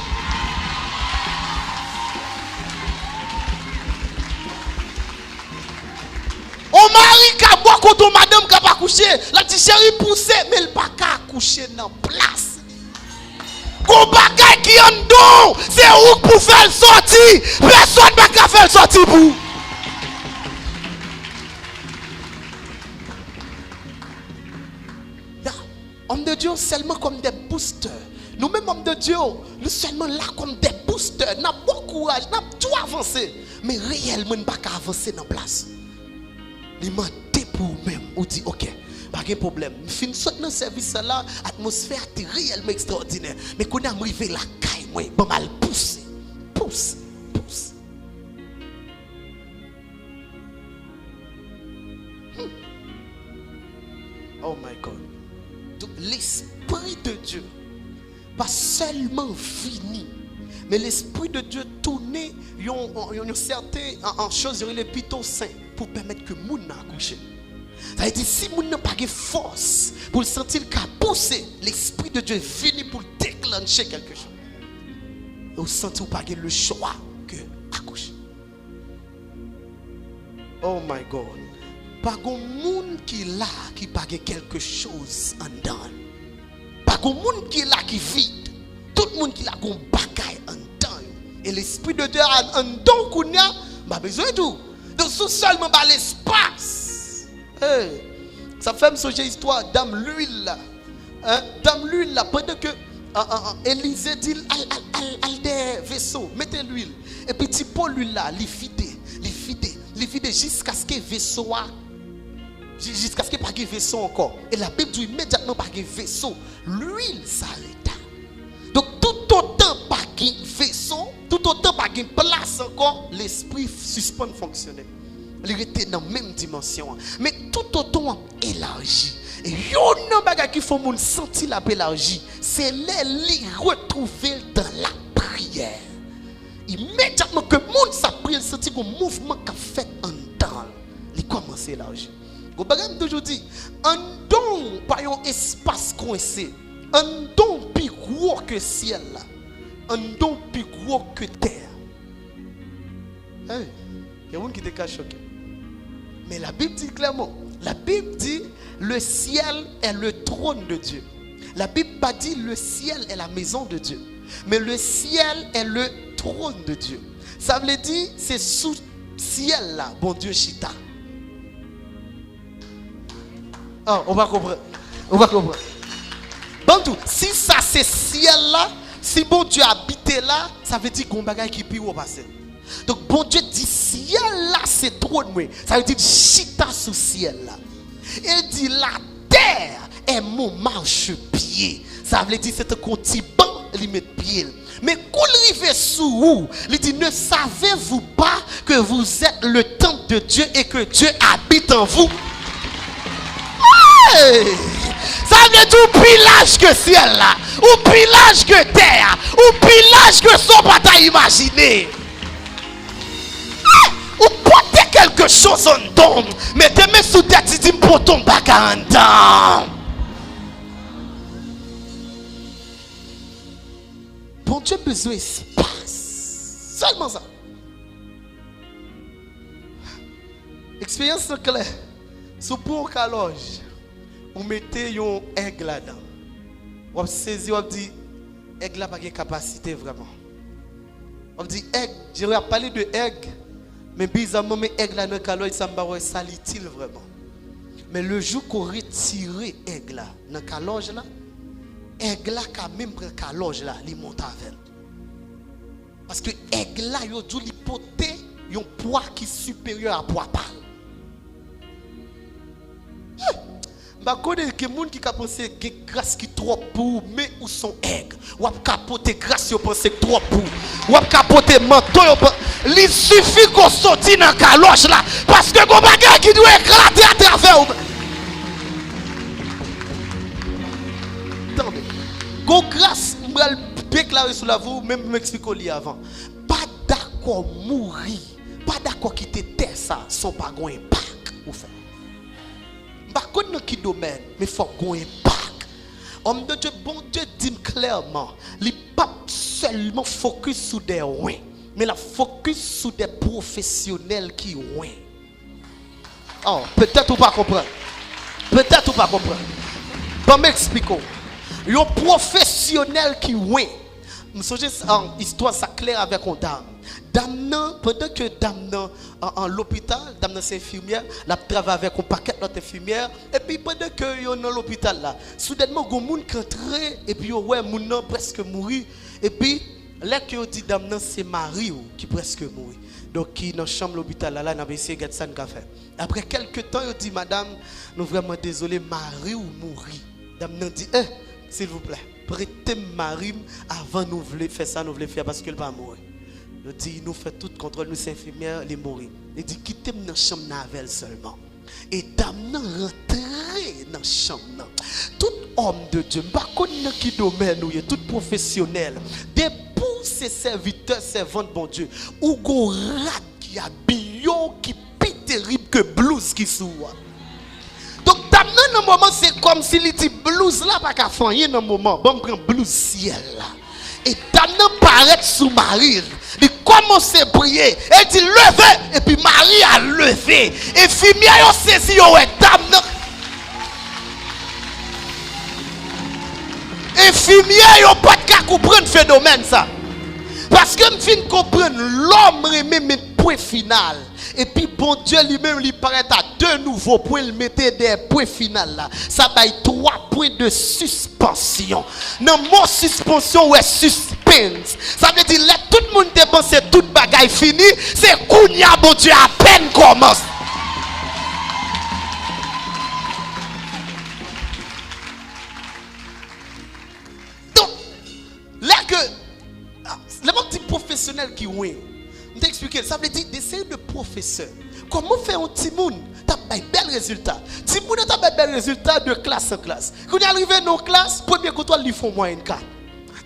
On mari qui a boire quand on madame qui a pas couché, la petite chérie poussée, mais elle pas qu'à coucher dans place. Qu'on bagay qui en don, c'est où pour faire sortir, personne pas qu'à faire sortir pour. Hommes de Dieu seulement comme des boosters. Nous-mêmes, hommes de Dieu, nous seulement là comme des boosters. Nous avons bon courage, nous avons tout avancé. Mais réellement, nous ne pouvons pas avancer dans la place. Nous demandons pour nous-mêmes. On dit, ok, pas de problème. Nous finissons dans ce service là, l'atmosphère est réellement extraordinaire. Mais quand on est arrivé là, on va mal pousser. Pousse. Oh my God. Donc, l'Esprit de Dieu, pas seulement fini, mais l'Esprit de Dieu tourné, il y a certaines choses, il y a les pitons saints pour permettre que le monde accouche. Ça veut dire, si le monde n'a pas de force pour le sentir qu'il a poussé, l'Esprit de Dieu finit pour déclencher quelque chose. Et vous sentez pas le choix que accoucher. Oh my God. Pas de monde qui est là qui pas quelque chose en dedans. Pas de monde qui est là qui vide. Tout le monde qui est là qui a un bagaille en dedans. Et l'Esprit de Dieu a un don qu'on a, pas besoin de tout. Donc seulement par l'espace. Hey, ça fait me songer l'histoire d'âme l'huile là. Dame l'huile là, pendant que Élisée dit al des vaisseaux, mettez l'huile. Et puis petit Paul l'huile là, il vide jusqu'à ce que vaisseau jusqu'à ce qu'il n'y ait pas de vaisseau encore. Et la Bible dit immédiatement pas de vaisseau. L'huile s'arrêta. Donc tout autant pas de vaisseau, tout autant pas de place encore, l'esprit suspend de fonctionner. Il était dans la même dimension. Mais tout autant élargi. Et il y a un bagage qui faut nous sentir la élargie. C'est les retrouver dans la prière. Immédiatement que le monde s'appelle, il sentit un mouvement qu'a fait en dedans. Il commence à élargir. Vous avez toujours dit, un don par un espace coincé, un don plus gros que ciel, un don plus gros que terre. Il y a un qui était choqué. Mais la Bible dit clairement, la Bible dit le ciel est le trône de Dieu. La Bible pas dit le ciel est la maison de Dieu, mais le ciel est le trône de Dieu. Ça veut dire c'est sous ciel là, bon Dieu chita. Ah, on va comprendre. Bon tout, si ça c'est ciel là, si bon Dieu habite là, ça veut dire qu'on bagaille qui peut passer. Donc bon Dieu dit ciel là c'est trône moi. Ça veut dire chita sous ciel là. Il dit la terre est mon marchepied. Ça veut dire c'est un continent il met pied. Mais quand il arrive sous vous, il dit ne savez-vous pas que vous êtes le temple de Dieu et que Dieu habite en vous? Hey! Ça veut dire plus large que ciel là, ou plus large que terre, ou plus large que son pas imaginer. Ou porter quelque chose en don, mais demain sous tête, tu dis pour ton bagarre en don. Bon Dieu besoin d'espace. Seulement ça. Expérience claire. Sous pour caloge, on mettait un aigle là-dedans. On saisi, on dit, aigle n'a pas de capacité vraiment. On dit, aigle, j'aurais parlé de aigle, mais bizarrement, mais aigle là dans le caloge, ça me salit-il vraiment. Mais le jour qu'on retire aigle là, dans le caloge là, aigle là, quand même, le caloge là, il monte avec. Parce que aigle là, il a dû porter un poids qui est supérieur à poids pâle. Je connais que les gens qui pensent que grâce qui trop pour mais où sont aigles. Ou capoter grâce qui pense trop pour. Ou capoter manteau. Il suffit qu'on sorte dans la caloche là. Parce que les bagages qui doivent éclater à travers. Attendez. Go grâce, je vais déclarer sur la vous, même m'expliquer avant. Pas d'accord mourir. Pas d'accord quitter terre ça sans pas un impact ou faire. Par contre, dans quel domaine, mais il faut qu'on ait un impact. Homme de Dieu, bon Dieu dit clairement, il n'est pas seulement focus sur des ouins, mais la focus sur des professionnels qui ouins. Oh, peut-être ou pas comprendre. Peut-être ou pas comprendre. Bon, m'expliquons. Un professionnel qui ouin. Je me souviens histoire ça clair avec une dame. Dame, pendant que Dame en l'hôpital, Dame c'est infirmière, la travaille avec un paquet d'autres infirmières. Et puis pendant que yo dans l'hôpital là, soudainement gon moun qui entre et puis ouais moun nan presque mourir. Et puis là que yo dit Dame c'est Marie qui presque mourir. Donc qui dans chambre l'hôpital là, n'a essayé de ça n'a fait. Après quelques temps, yo dit madame, nous vraiment désolé, Marie ou mourir. Dame nan dit s'il vous plaît, prêtez Marie avant nous voulons faire ça, nous voulons faire parce qu'elle va mourir. Il dit, nous fait tout contrôle, nous sommes infirmières, les mourir. Il dit, quittez dans la chambre avec seulement. Et dame rentré dans la chambre. Tout homme de Dieu, pas qui domaine, tout professionnel, des pour ses serviteurs, servants de bon Dieu, ou go rat qui a bio qui plus terrible que blues qui soit. Donc, dame dans le moment, c'est comme si il dit blues là, pas qu'à faire rien dans le moment. Bon, prend blues ciel là. Et dame paraît sous Marie. Il commence à prier. Elle dit levez. Et puis Marie a levé. Et infirmière a saisi. Dame. Infirmière n'a pas de comprendre le phénomène ça. Parce que je viens de comprendre l'homme remet le point final. Et puis bon Dieu lui-même lui paraît à deux nouveaux points, il mettait des points finaux là. Ça va être 3 points de suspension. Dans mon suspension ou suspense. Ça veut dire là tout le monde dépense toute bagaille fini, c'est Kounia bon Dieu à peine commence. Donc là que le petit professionnel qui oui. Je t'explique, ça veut dire d'essayer de professeur. Comment faire un petit monde? Tu as un bel résultat. Petit monde tu as un bel résultat de classe en classe. Quand tu arrives dans la classe, premier côté, il faut moyenne 4.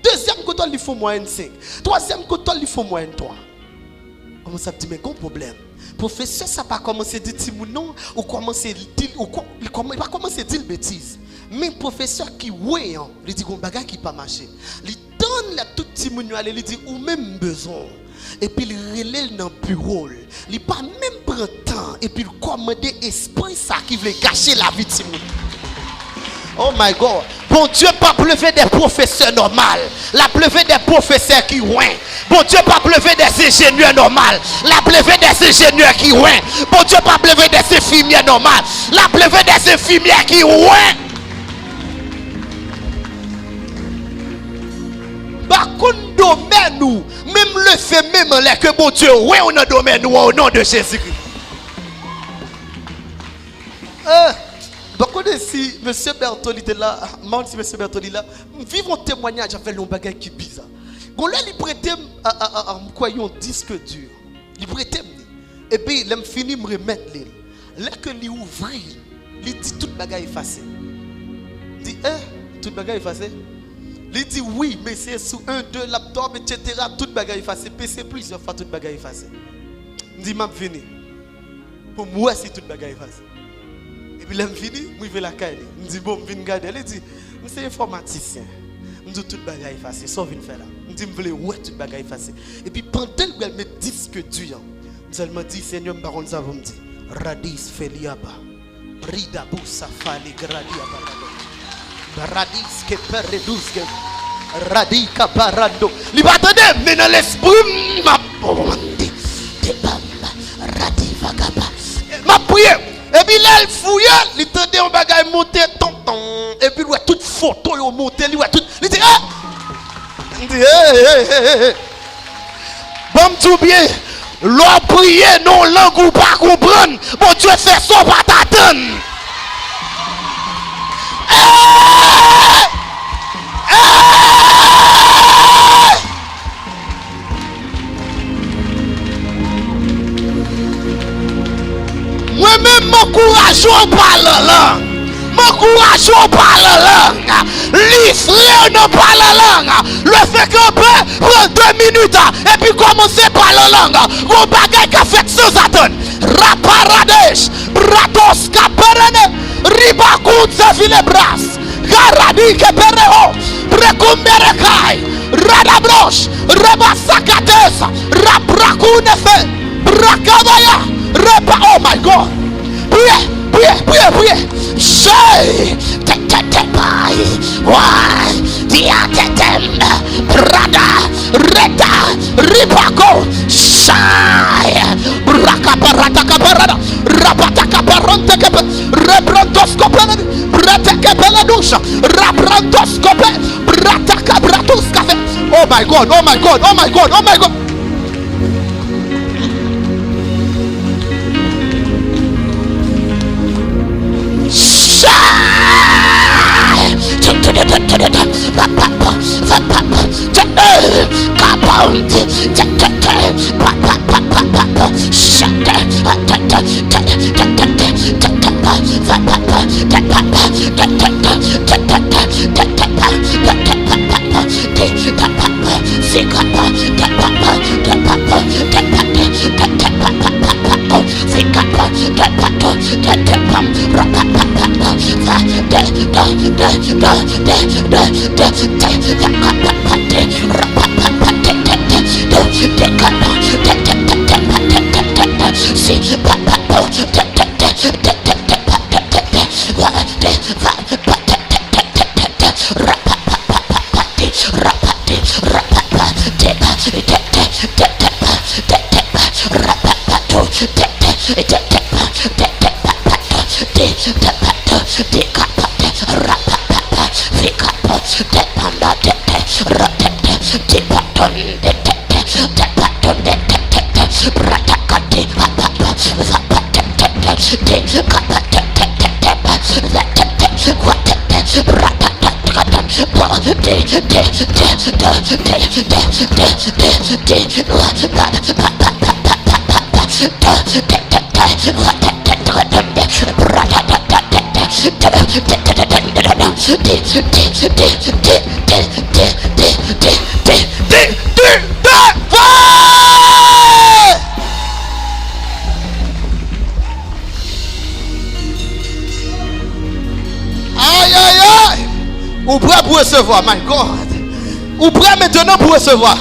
Deuxième côté, il faut moyenne 5. Troisième côté, il faut moyenne 3. Comment ça te dit, mais quel problème? Professeur, ça va pas commencer à dire petit monde non, ou commencer à dire, il va commencer à dire bêtises. Mais professeur qui ouais, il dit qu'on bagarre qui pas marché. Il donne la tout petit monde aller, il dit ou même besoin. Et puis il relève dans le bureau. Il n'a pas même prendre temps. Et puis il commande esprit ça qui veut cacher la vie de ce monde. Oh my God. Bon Dieu pas pleuver des professeurs normaux. La pleuver des professeurs qui ouin. Bon Dieu pas pleuver des ingénieurs normaux. La pleuver des ingénieurs qui ouin. Bon Dieu pas pleuver des infirmières normales. La pleuver des infirmières qui ouin. Par contre, domaine nous, même le fait même là que bon Dieu, ouais, on a domaine nous au nom de Jésus-Christ. Beaucoup de si M. Bertoli était là, moi si M. Bertoli là, vivons un témoignage avec un bagage qui est bizarre. Quand là, il prêtait un disque dur. Il prêtait, et puis il me fini me remettre l'île. Là que il ouvre, il dit tout bagage effacé. Il dit, tout bagage effacé. Il dit oui, mais c'est sous 1, 2 laptop, etc. Tout bagage effacé. PC plusieurs fois, tout bagage effacé. Il dit, m'a fini. Pour moi, c'est tout bagage effacé. Et puis, là, je fini, je vais la caille. Il dit, bon, je viens garder. Il dit, c'est informaticien. Je dis, tout bagage effacé. Sauf une fait là. Il dit, je veux ouais, tout bagage effacé. Et puis, pendant que je me disque dur, je me dis, Seigneur, baron, ça va me dire, Radis Feliaba, Ridabou Safali, Gradiaba. Radis que perdus Radika parando. Li va attendre mais dans l'esprit m'a demandé te bamba radiva gaba. M'a prié et puis là il fouille, il tendait un bagage monter tonton et puis il voit toute photo yo monter, il voit tout. Il dit il dit bon tout bien. L'on prier non langue ou pas comprendre. Bon Dieu fait ça pas t'attendre. Moi-même, m'encourage au parler langue. M'encourage au parler langue. Livrer ne parle langue. Le fait qu'on peut prendre 2 minutes et puis commencer à parler langue. Vous bagay qu'a fait sans attendre. Raparadesh, Bratos Caperene, Ribacout Zavilebras, Garadi Kepereo, Brecumberekai, Radabrosh, Rebasakates, Rabrakunefe, Brakavaya, Reba. Oh my God. Priez. J'ai Tetetepai, Why, Diatetem, Prada, Reta, Ripako. Shai. Brakaparata kaparada. Rapata kaparante kepe. Rebrantoscope. Bratakepela dusha. Rabrantoscope. Bratakabratuskafe. Oh my God, oh my God, oh my God, oh my God. Ou prêt pour recevoir, my God. Ou prêt maintenant pour recevoir.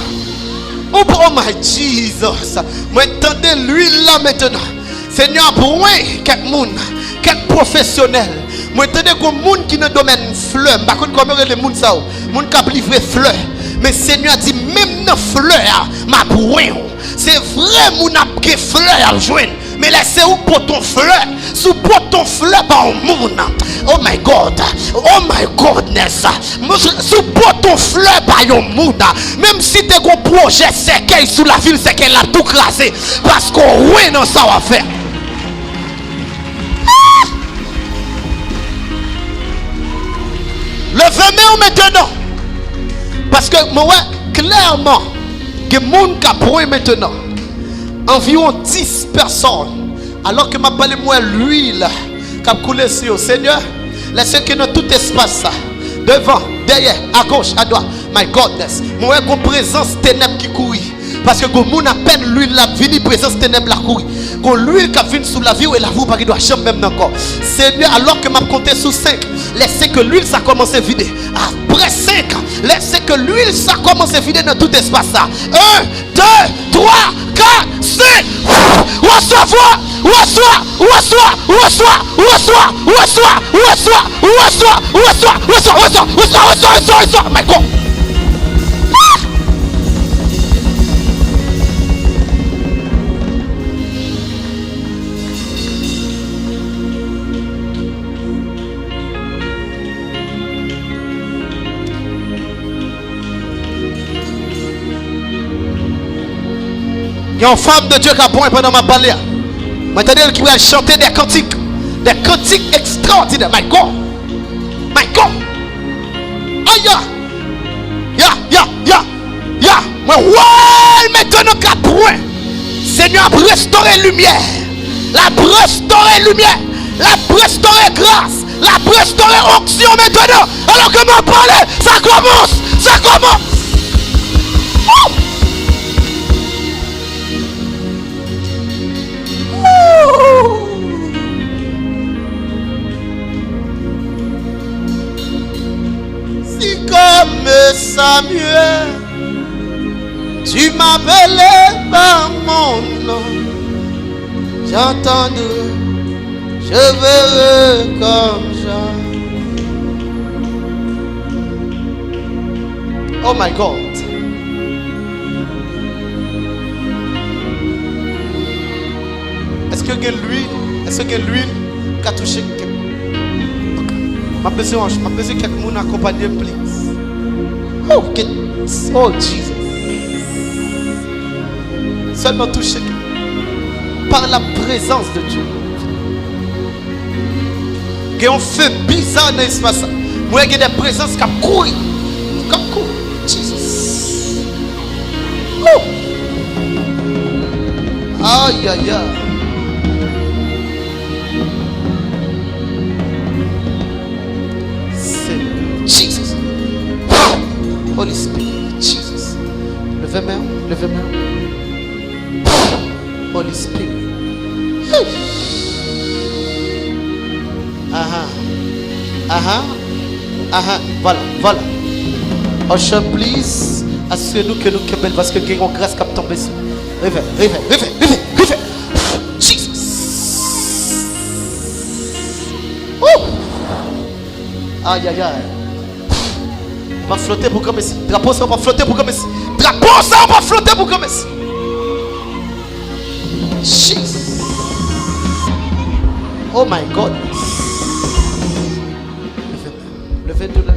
Oh my Jesus. Moi entendez l'huile là maintenant. Seigneur, pour moi, quelques monde, quelques professionnels. Moi entendez comme monde qui dans domaine fleur, par contre comment les monde ça, monde qui livrer fleur. Mais Seigneur dit même dans fleur, ma pour c'est vrai mon a que fleur joindre. Mais laissez où pour ton fleur, sous pour ton fleur par au monde. Oh my God, oh my goodness. Sous pour ton fleur par au monde. Même si tu as un projet c'est qu'elle sous la ville, c'est qu'elle a tout crasé. Parce qu'on oui dans ça va faire. Levez-moi maintenant. Parce que moi, clairement, que le monde qui a pris maintenant, environ 10 personnes, alors que m'a parlé moi l'huile qui a coulé sur le Seigneur, laissez que dans tout espace, ça, devant, derrière, à gauche, à droite, my godness, moi j'ai une présence ténèbre qui court. Parce que le monde a peine l'huile la vini présence ténèbre la couille. Quand l'huile qui vient sous la vie et la vie pas qui doit jamais même encore. Seigneur, alors que m'a compté sous 5, laissez que l'huile ça commence à vider. Après 5, laissez que l'huile ça commence à vider dans tout espace ça. 1, 2, 3, 4, 5. Recevoir, recevoir, recevoir, recevoir, recevoir, recevoir, recevoir, recevoir, recevoir, recevoir, recevoir, recevoir, my God. Il y a une femme de Dieu qui a point pendant ma parole. Maintenant, qui va chanter des cantiques extraordinaires. My God, my God. Aïe, ya. Moi, ouais, maintenant, 4 points. Seigneur, restaurer lumière. La restaurer lumière. La restaurer grâce. La restaurer onction maintenant. Alors que ma parole, ça commence. Ça commence. Oh! Si comme Samuel, tu m'appelais par mon nom, j'entendrai, je verrai comme Jean. Oh my God. que il y a l'huile? Est-ce que l'huile qui a touché quelqu'un? Je besoin que quelqu'un accompagne, please. Oh, oh, Jesus. Seulement toucher par la présence de Dieu. Il y a un feu bizarre dans l'espace. Moi, il y a des présences qui courent. Comme courent. Jesus. Oh. Aïe, aïe, aïe. C'est Jesus. Holy Spirit. Jesus. Levez-moi. Holy Spirit. Voilà. Usher, please. Assurez-nous que nous sommes parce que nous avons grâce qui tombe sur nous. Réveille. Jesus. Oh. Aïe. On va flotter pour comme ici. Drapeau ça, on va flotter pour comme ici. Jesus. Oh my God. Levez de là.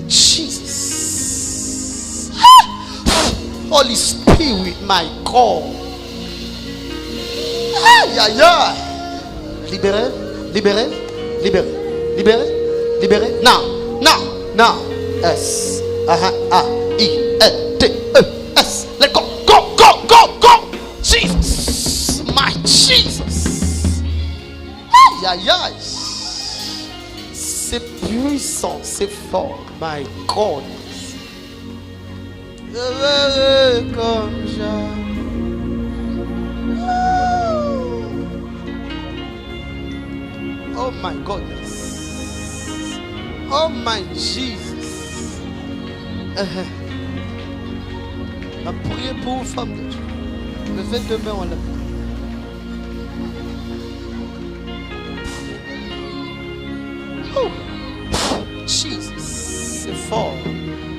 Jesus. Holy Spirit, my God. Aïe. Libérez. Non. S. I-N-T-E-S. Let go. Jesus. My Jesus. Aïe. C'est puissant, c'est fort. My God. Comme oh my goodness. Oh my Jesus. On va prier pour une femme de Dieu. Levez demain, on l'a. Oh. Jesus, c'est fort.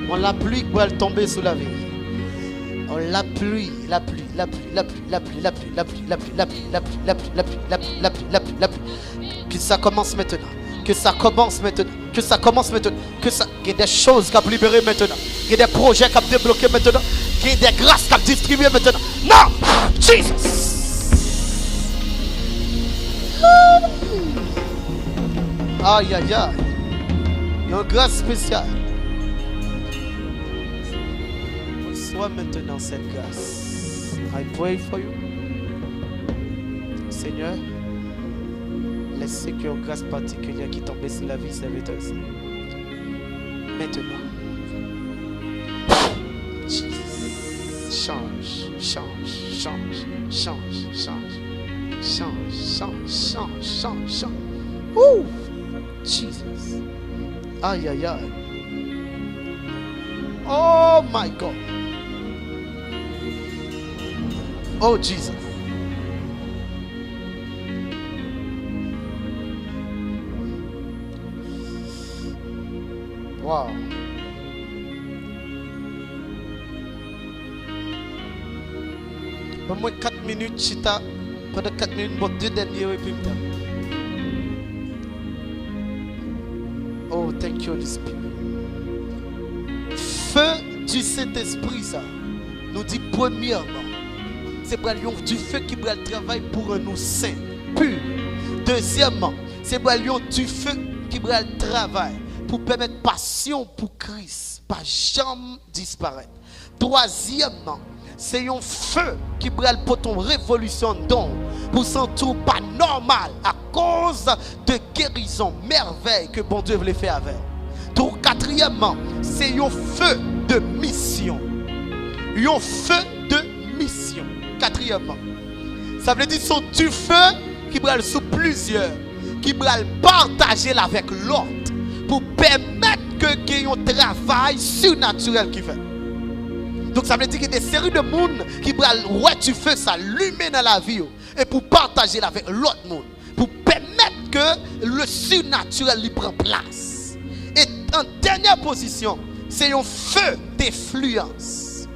On la pluie qui va tomber sous la vie. On la pluie. Que ça commence maintenant. Que ça il y a des choses qui ont libéré maintenant. Il y a des projets qui ont débloqué maintenant. Il y a des grâces qui ont distribué maintenant. Non! Jesus! Aïe. Il y a une grâce spéciale. Reçois maintenant cette grâce. I pray for you. Seigneur, laissez qu'il y ait une grâce particulière qui tombe sur la vie serviteur. Maintenant. Change. Ouh! Jesus. Aïe. Oh my God. Oh Jesus. Wow. Pendant 4 minutes, chita. Pendant 4 minutes, bon, 2 derniers et puis oh, thank you, Holy Spirit. Feu du Saint-Esprit, ça nous dit premièrement, c'est pour du feu qui va travailler pour nous saints, purs. Deuxièmement, c'est pour du feu qui va travailler pour permettre passion pour Christ, pas jamais disparaître. Troisièmement, c'est un feu qui brûle pour ton révolution d'homme, pour sentir pas normal à cause de guérison, merveille que bon Dieu voulait faire avec. Donc, quatrièmement, c'est un feu de mission. Un feu de mission. Quatrièmement, ça veut dire son du feu qui brûle sous plusieurs, qui brûle partager avec l'autre pour permettre que qu'il y ait un travail surnaturel qui fait. Donc ça veut dire qu'il y a des séries de monde qui brûlent ouais du feu s'allumer dans la vie et pour partager avec l'autre monde, pour permettre que le surnaturel lui prend place. Et en dernière position, c'est un feu d'influence.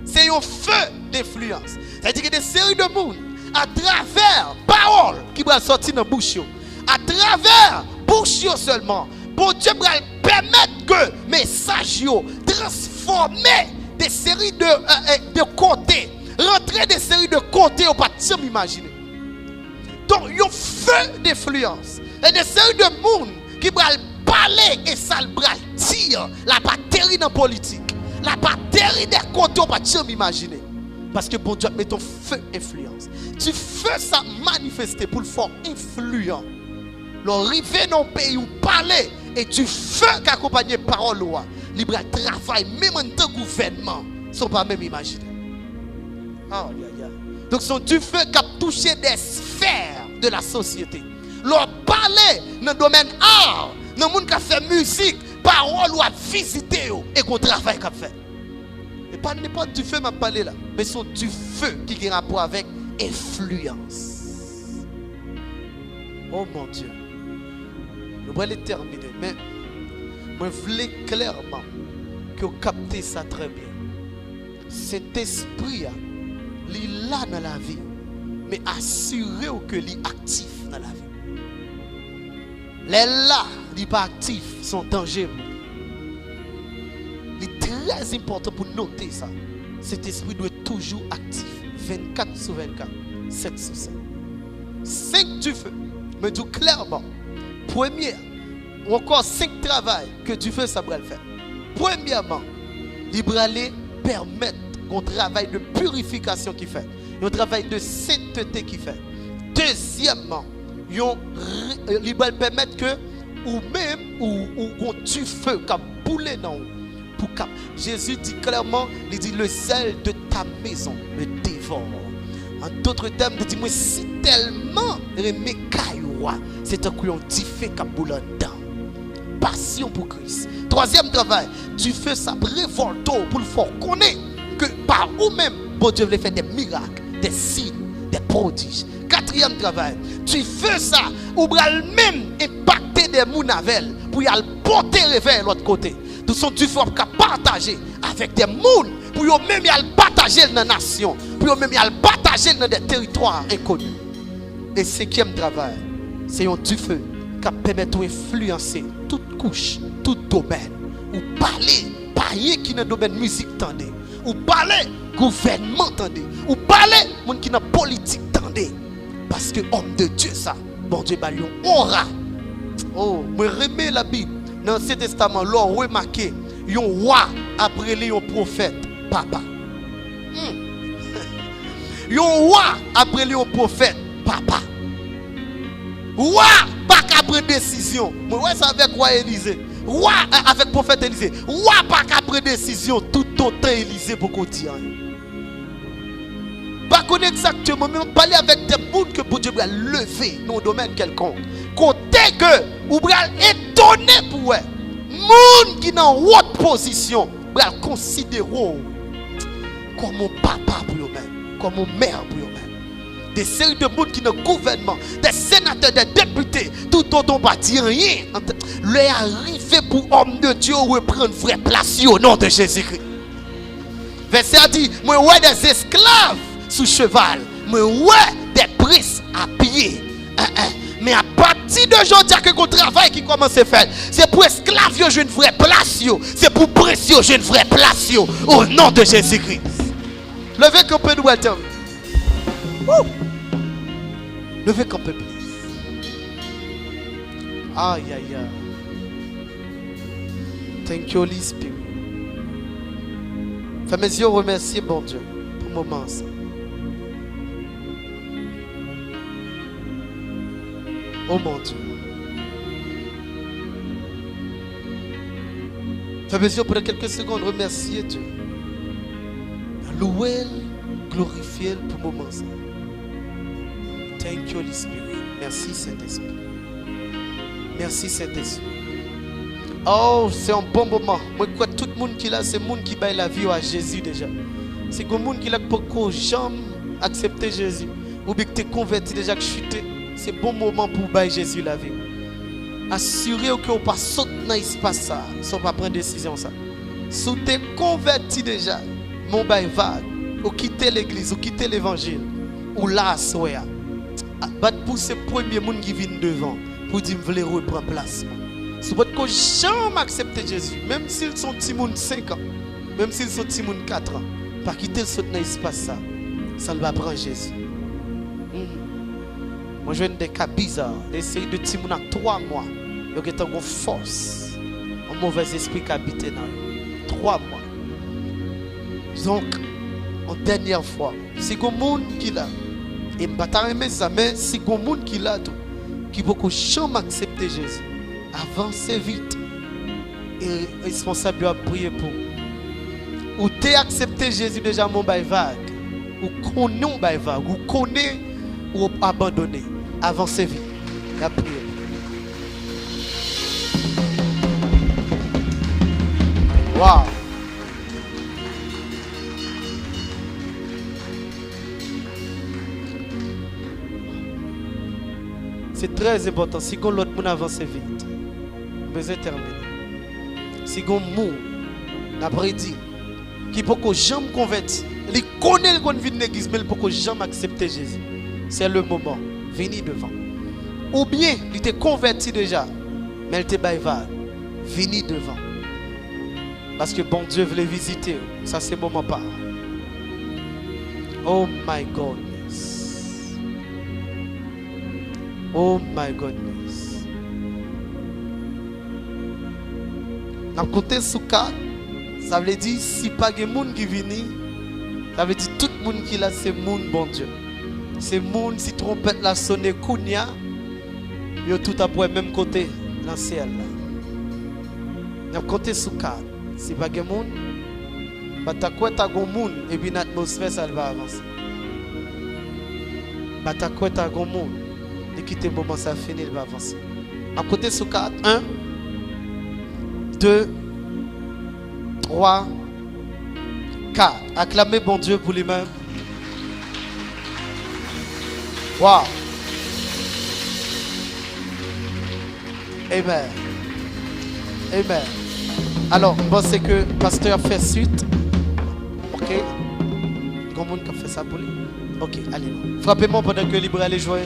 C'est un feu d'influence. C'est-à-dire qu'il y a des séries de monde à travers parole qui va sortir dans bouche, à travers bouche seulement. Bon Dieu va permettre que message yo transformer des séries de côtés, rentrer des séries de côtés au pas de imaginer. Donc il y a un feu d'influence et des séries de monde qui va parler et ça va dire la batterie dans la politique, la batterie des côtés au pas de imaginer. Parce que bon Dieu met ton feu influence. Tu fais ça manifester pour le faire influent. L'arrivée dans le pays où parler et tu fais qu'accompagner parole loi. Libre travail même en tant que gouvernement. Sont pas même imaginer. Oh, yeah. Donc son du feu qui a touché des sphères de la société. Leur parler dans le domaine art, dans le monde qui a fait musique, parole ou à visiter et qu'on travaille qu'a fait. Et pas n'importe du feu m'a parlé là, mais son du feu qui a rapport avec influence. Oh mon Dieu. Nous allons terminer, mais je voulais clairement que vous captez ça très bien. Cet esprit, il est là dans la vie, mais assurez-vous que il est actif dans la vie. Les là, il n'est pas actif, sont dangereux. Il est très important pour noter ça. Cet esprit doit être toujours actif, 24 sur 24, 7 sur 7. 5 du feu, me dit clairement. Première, ou encore 5 travail que tu fais, ça va le faire. Premièrement, il va permettre un travail de purification qui fait, un travail de sainteté qui fait. Deuxièmement, il va permettre que ou même ou tu feu comme bouler dans pour cap. Jésus dit clairement, il dit le sel de ta maison me dévore. En d'autres termes, il dit moi si tellement mes cailloux, c'est un couillon diffé comme boule dedans. Passion pour Christ. Troisième travail, tu fais ça révolto pour le faire connaître que par vous-même, bon Dieu veut faire des miracles, des signes, des prodiges. Quatrième travail, tu fais ça ou même impacter des mounavel pour y aller porter vers l'autre côté. Tout son tu fais partager avec des mouns pour y même y aller partager dans la nation, pour y même y aller partager dans des territoires inconnus. Et cinquième travail, c'est un du feu qui permet d'influencer toute couche, tout domaine. Ou parler, pas rien qui dans le domaine musique tendez. Ou parler, gouvernement tendez. Ou parler, monde qui dans politique tendez. Parce que homme de Dieu ça, bon Dieu balion aura. Oh, me remets la Bible. Dans l'Ancien Testament, l'on remarqué, un roi après lui un prophète, papa. Un roi après lui un prophète, papa. Roi pas qu'à prendre décision. Moi ça avec roi Élisée. Roi avec prophète Élisée. Roi pas qu'à prendre décision tout autant Élisée pour quotidien. Pas connaître exactement, mais on parler avec des gens que pour Dieu va lever dans un domaine quelconque. Côté que ou va étonner pour eux. Monde qui dans haute position va considérer comme mon papa pour eux-mêmes, comme mon mère pour eux-mêmes. Des séries de monde qui dans le gouvernement, des sénateurs, des députés, tout autant pas dire rien. Leur arrivé pour homme de Dieu reprendre vraie place au nom de Jésus-Christ. Verset a dit, moi ouais des esclaves sous cheval, moi ouais des princes à pied. Mais à partir de aujourd'hui que le travail qui commence à faire, c'est pour esclaves yo une vraie place, c'est pour princes yo une vraie place au nom de Jésus-Christ. Levez qu'on peut nous attendre. Levez qu'on peut plus. Aïe aïe aïe. Thank you Holy Spirit. Fais mes yeux remercier bon Dieu pour le moment ça. Oh mon Dieu. Fais mes yeux pour quelques secondes remercier Dieu. Louer, glorifier pour le moment ça. Thank you Holy Spirit. Merci Saint-Esprit. Merci Saint-Esprit. Oh, c'est un bon moment. Moi, quoi, tout le monde qui est là, c'est le monde qui baille la vie à Jésus déjà. C'est le monde qui est là pour jamais accepter Jésus. Ou bien que tu es converti déjà, que chuté. C'est un bon moment pour bailler Jésus la vie. Assurez-vous que vous ne pas sauter dans l'espace ça. Sans pas prendre décision ça. Si vous êtes converti déjà, mon bail vague. Ou quitter l'église, ou quitter l'évangile. ou là, soya. Bat pour ce premier monde qui vient devant, pour dire que je veux reprendre place. Si vous ne jamais accepter Jésus, même s'ils sont petits monde 5 ans, même s'ils sont petits monde 4 ans, pas quitter ce dans l'espace ça ne va prendre Jésus. Moi je viens des cas bizarres, des séries de petits monde à 3 mois, ils ont une force, un mauvais esprit qui habite dans eux. 3 mois. Donc, en dernière fois, si vous avez un monde qui l'a, et je ne vais pas aimer ça, mais si vous avez un monde qui l'a, qui ne peut jamais accepter Jésus, avancez vite. Et responsable doit prier pour. Ou t'es accepté Jésus déjà mon bail vague. Ou connaît bail vague. Ou connaît ou abandonné. Avancez vite. La prière. Wow. C'est très important. Si vous l'autre monde avance vite. Vous devez terminer. Si vous avez n'a prédit qui peut que jamais convertir, il connaît qu'on vient de l'église, mais il peut que jamais accepter Jésus. C'est le moment. Venez devant. Ou bien, il était converti déjà, mais il était baïval. Venez devant. Parce que bon Dieu voulait visiter. Ça, c'est le moment pas. Oh my goodness. Oh my goodness. Dans le côté souka, ça veut dire si pas de monde qui vient, ça veut dire tout le monde qui est là, c'est monde bon Dieu. C'est monde si trompette la sonne kounia, yo tout après même côté dans le ciel. Dans le côté souka, si pas de monde, bah ta quoi ta gon monde et puis l'atmosphère ça va avancer. Bah ta quoi ta gon monde, et quitter le moment ça finit, il va avancer. À côté souka 1 2, 3, 4. Acclamez bon Dieu pour lui-même. Wow. Amen. Amen. Alors, bon, c'est que le pasteur fait suite. Ok. Comment on fait ça pour lui? Ok, allez. Frappez-moi pendant que libre allez jouer.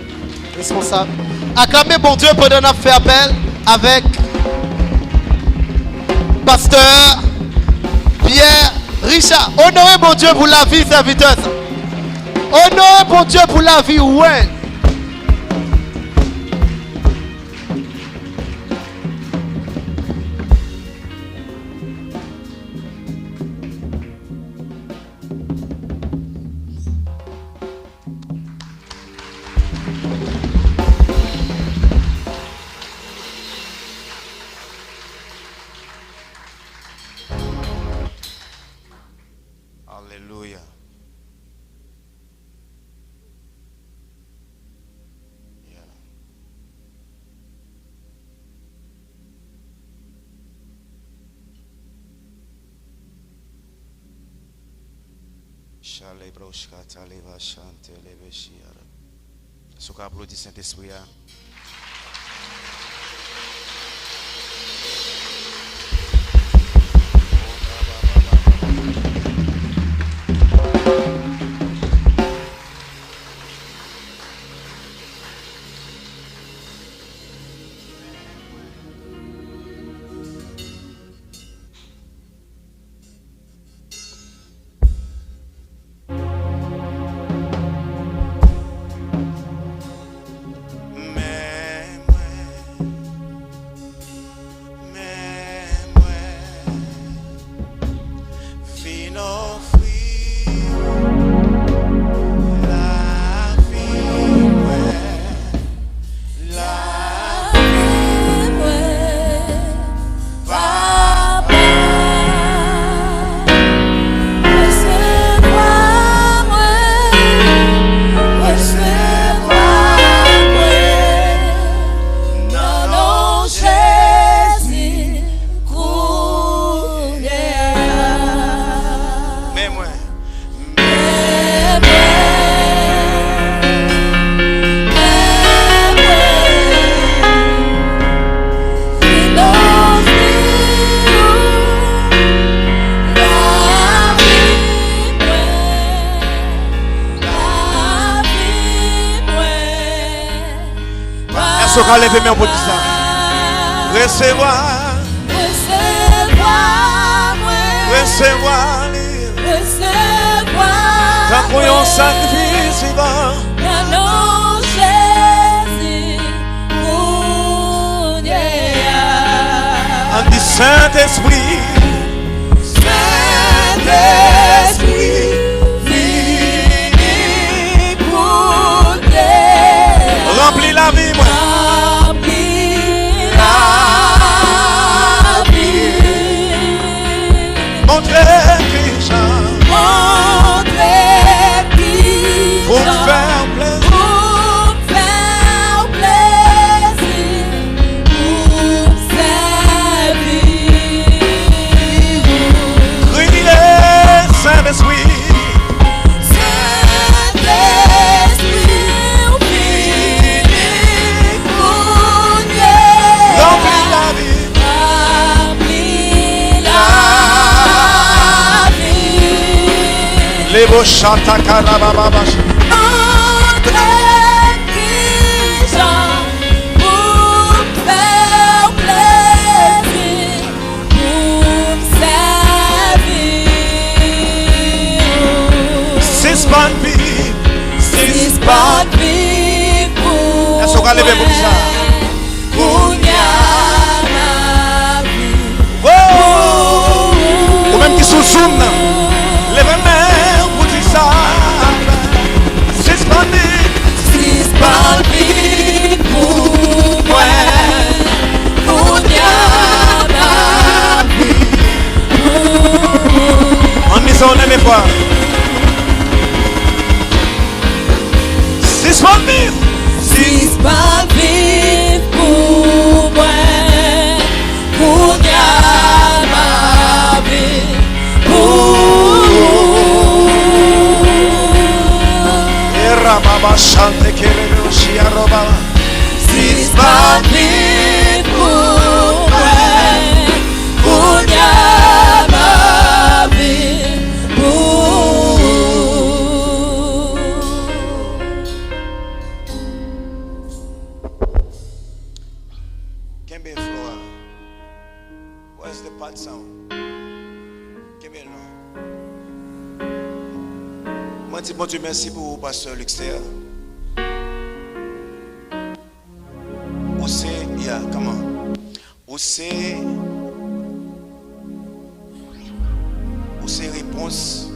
Responsable. Acclamez bon Dieu pendant qu'on a fait appel avec Pasteur Pierre Richard. Honorez mon Dieu pour la vie serviteuse. Honorez mon Dieu pour la vie. Ouais. Hallelujah. Yeah. Shale broshkata leva shante leve shiara. Soka applaudit Saint-Esprit. qu'à lever mes pour ça. Recevoir. Recevoir. Tant qu'on y a un sacrifice vivant. On dit Saint-Esprit. Saint-Esprit. Vini pour te. Remplis la vie, moi. Remplis la vie. Montrez Christ. Pour me faire plaisir. Pour me faire plaisir. Pour servir. Criez Saint-Esprit. Saint-Esprit. Vini pour Dieu. Remplis la vie. Remplis la vie. Les beaux chanta carabababach. Six bonnes vies pour est-ce qu'on va lever pour ça? Ou même qui sont zoom, levez main pour dire ça. Six bonnes vies pour moi. En disant on aime quoi? Six bonnes vies pour moi, pour ma vie, pour chante que le chia roba. Six bonnes vies pour moi, pour ma vie, where's the part sound? Moi, dis bon Dieu merci pour vous, pasteur Luxer. Où c'est, yeah, comment? Où c'est réponse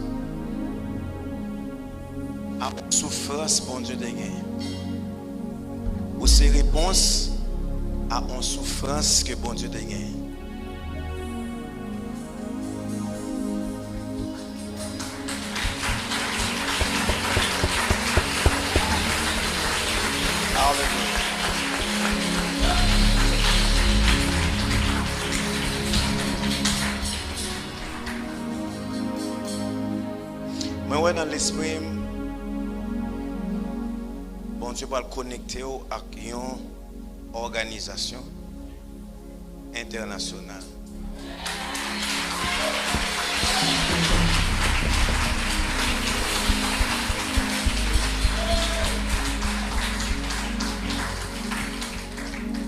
à une souffrance, bon Dieu de gain. Où c'est réponse à une souffrance que bon Dieu de gain. Moi, dans l'esprit, bon Dieu va le connecter à une organisation internationale.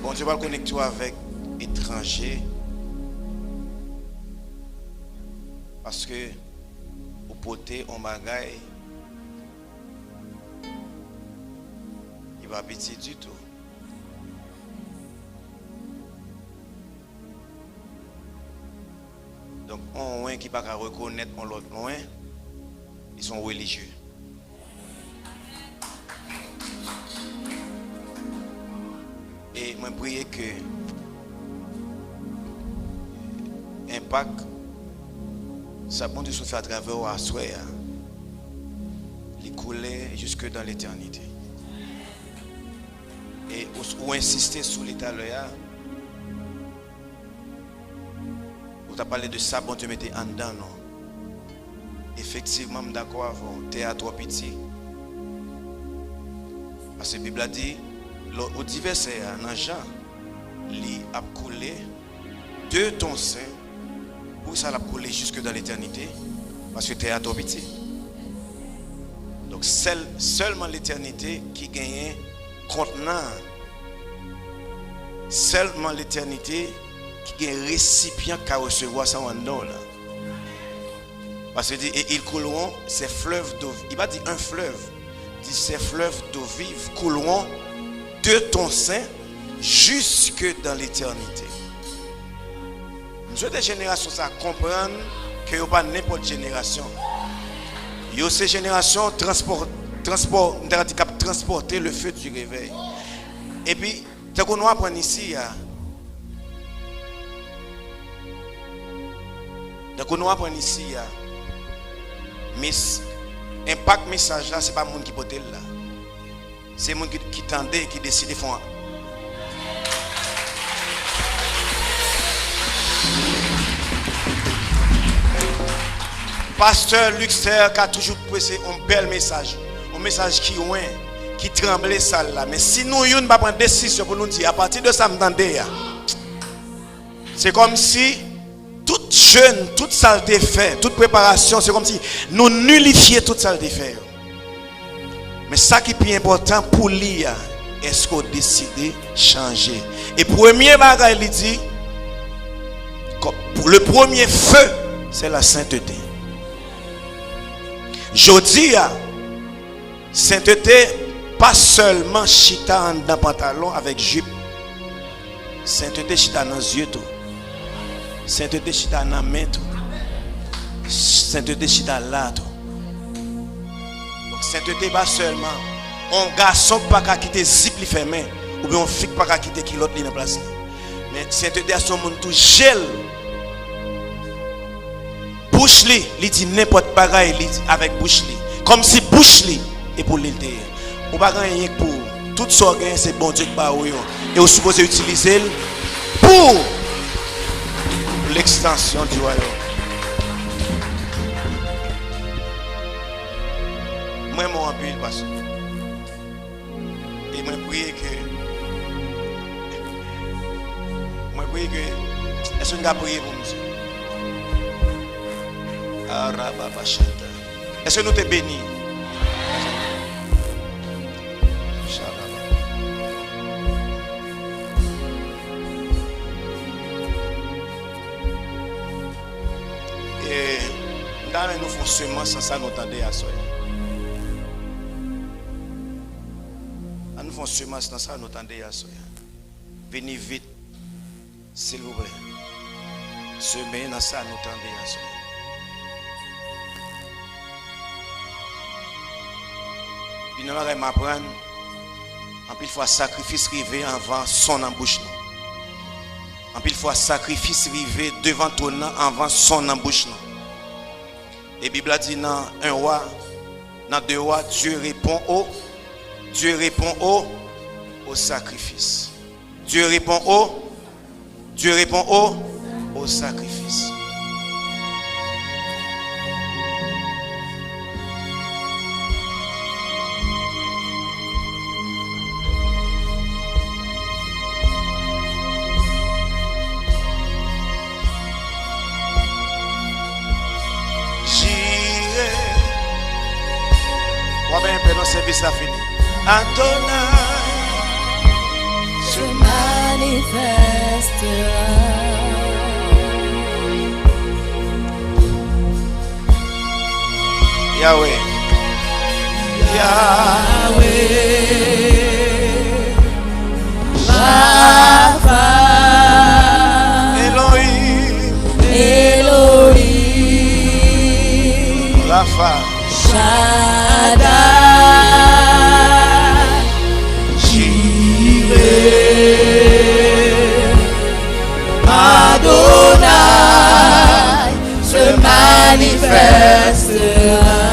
Bon Dieu va le connecter avec étrangers parce que porter un bagage, il va petit du tout. Donc, on qui ne peut pas reconnaître l'autre loin, ils sont religieux. Et moi, je prie que impact. Ça bon Dieu se fait à travers à soi, il coulait jusque dans l'éternité. Et ou insister sur l'état là, vous avez parlé de ça, bon Dieu mettait en dedans, non? Effectivement, je suis d'accord avant, théâtre petit. Parce que la Bible a dit, au divers dans Jean, il a coulé de ton sein. Pour ça, la coulé jusque dans l'éternité. Parce que tu es à ton petit. Donc, seulement l'éternité qui gagne contenant seulement l'éternité qui est un récipient qui recevoir ça en don là. Parce qu'il dit, et ils couleront ces fleuves d'eau. Il va dire un fleuve. Il dit ces fleuves d'eau vive couleront de ton sein jusque dans l'éternité. Nous des générations ça comprendre que n'y a pas n'importe génération. Il y a ces générations transporter le feu du réveil. Et puis, ce qu'on apprend ici, mais impact message là, c'est pas le monde qui porte là. C'est le monde qui tendait, qui décide de faire. Pasteur Luxer qui a toujours pressé un bel message. Un message qui tremblait ça là. Mais si nous ne pas prendre décision pour nous dire, à partir de ça, c'est comme si toute jeune, toute saleté fait, toute préparation, c'est comme si nous nullifions toute saleté fait. Mais ça qui est plus important pour lui, est-ce qu'on décide de changer. Et premier bagage, il dit, pour le premier feu, c'est la sainteté. Je dis, sainteté, pas seulement chita dans pantalon avec jupe. Sainteté, chita dans les yeux. Sainteté, chita dans la main. Sainteté, chita là. Donc, sainteté, pas seulement un garçon pas qu'à quitter zip li fermé, ou bien un fille pas qu'à quitter qui l'autre li dans place. Mais sainteté, à son monde tout gel. Bouche li, il dit n'importe bagaille avec bouche li. Comme si bouche li et pour l'île. Ou pas rien pour tout ça c'est bon Dieu par ou et vous supposez utiliser pour l'extension du royaume. Moi mon appel parce et moi prier que est-ce qu'on va prier pour monsieur? Est-ce que nous te bénis? Et nous faisons seulement sans ça nous tendez à soi. Nous faisons seulement sans ça nous tendez à soi. Venez vite, s'il vous plaît. Semaine dans ça nous tendez à soi. Puis nous allons m'apprendre en pile fois sacrifice rivé avant son embouche. En pile fois sacrifice rivé devant ton nom avant son embouche. Et la Bible dit dans un roi, dans deux rois, Dieu répond au sacrifice. Dieu répond au sacrifice. Service a fini. Adonai se manifestera. Yahweh, Rapha, Elohim, Rapha, Shaddai. Adonai se manifestera.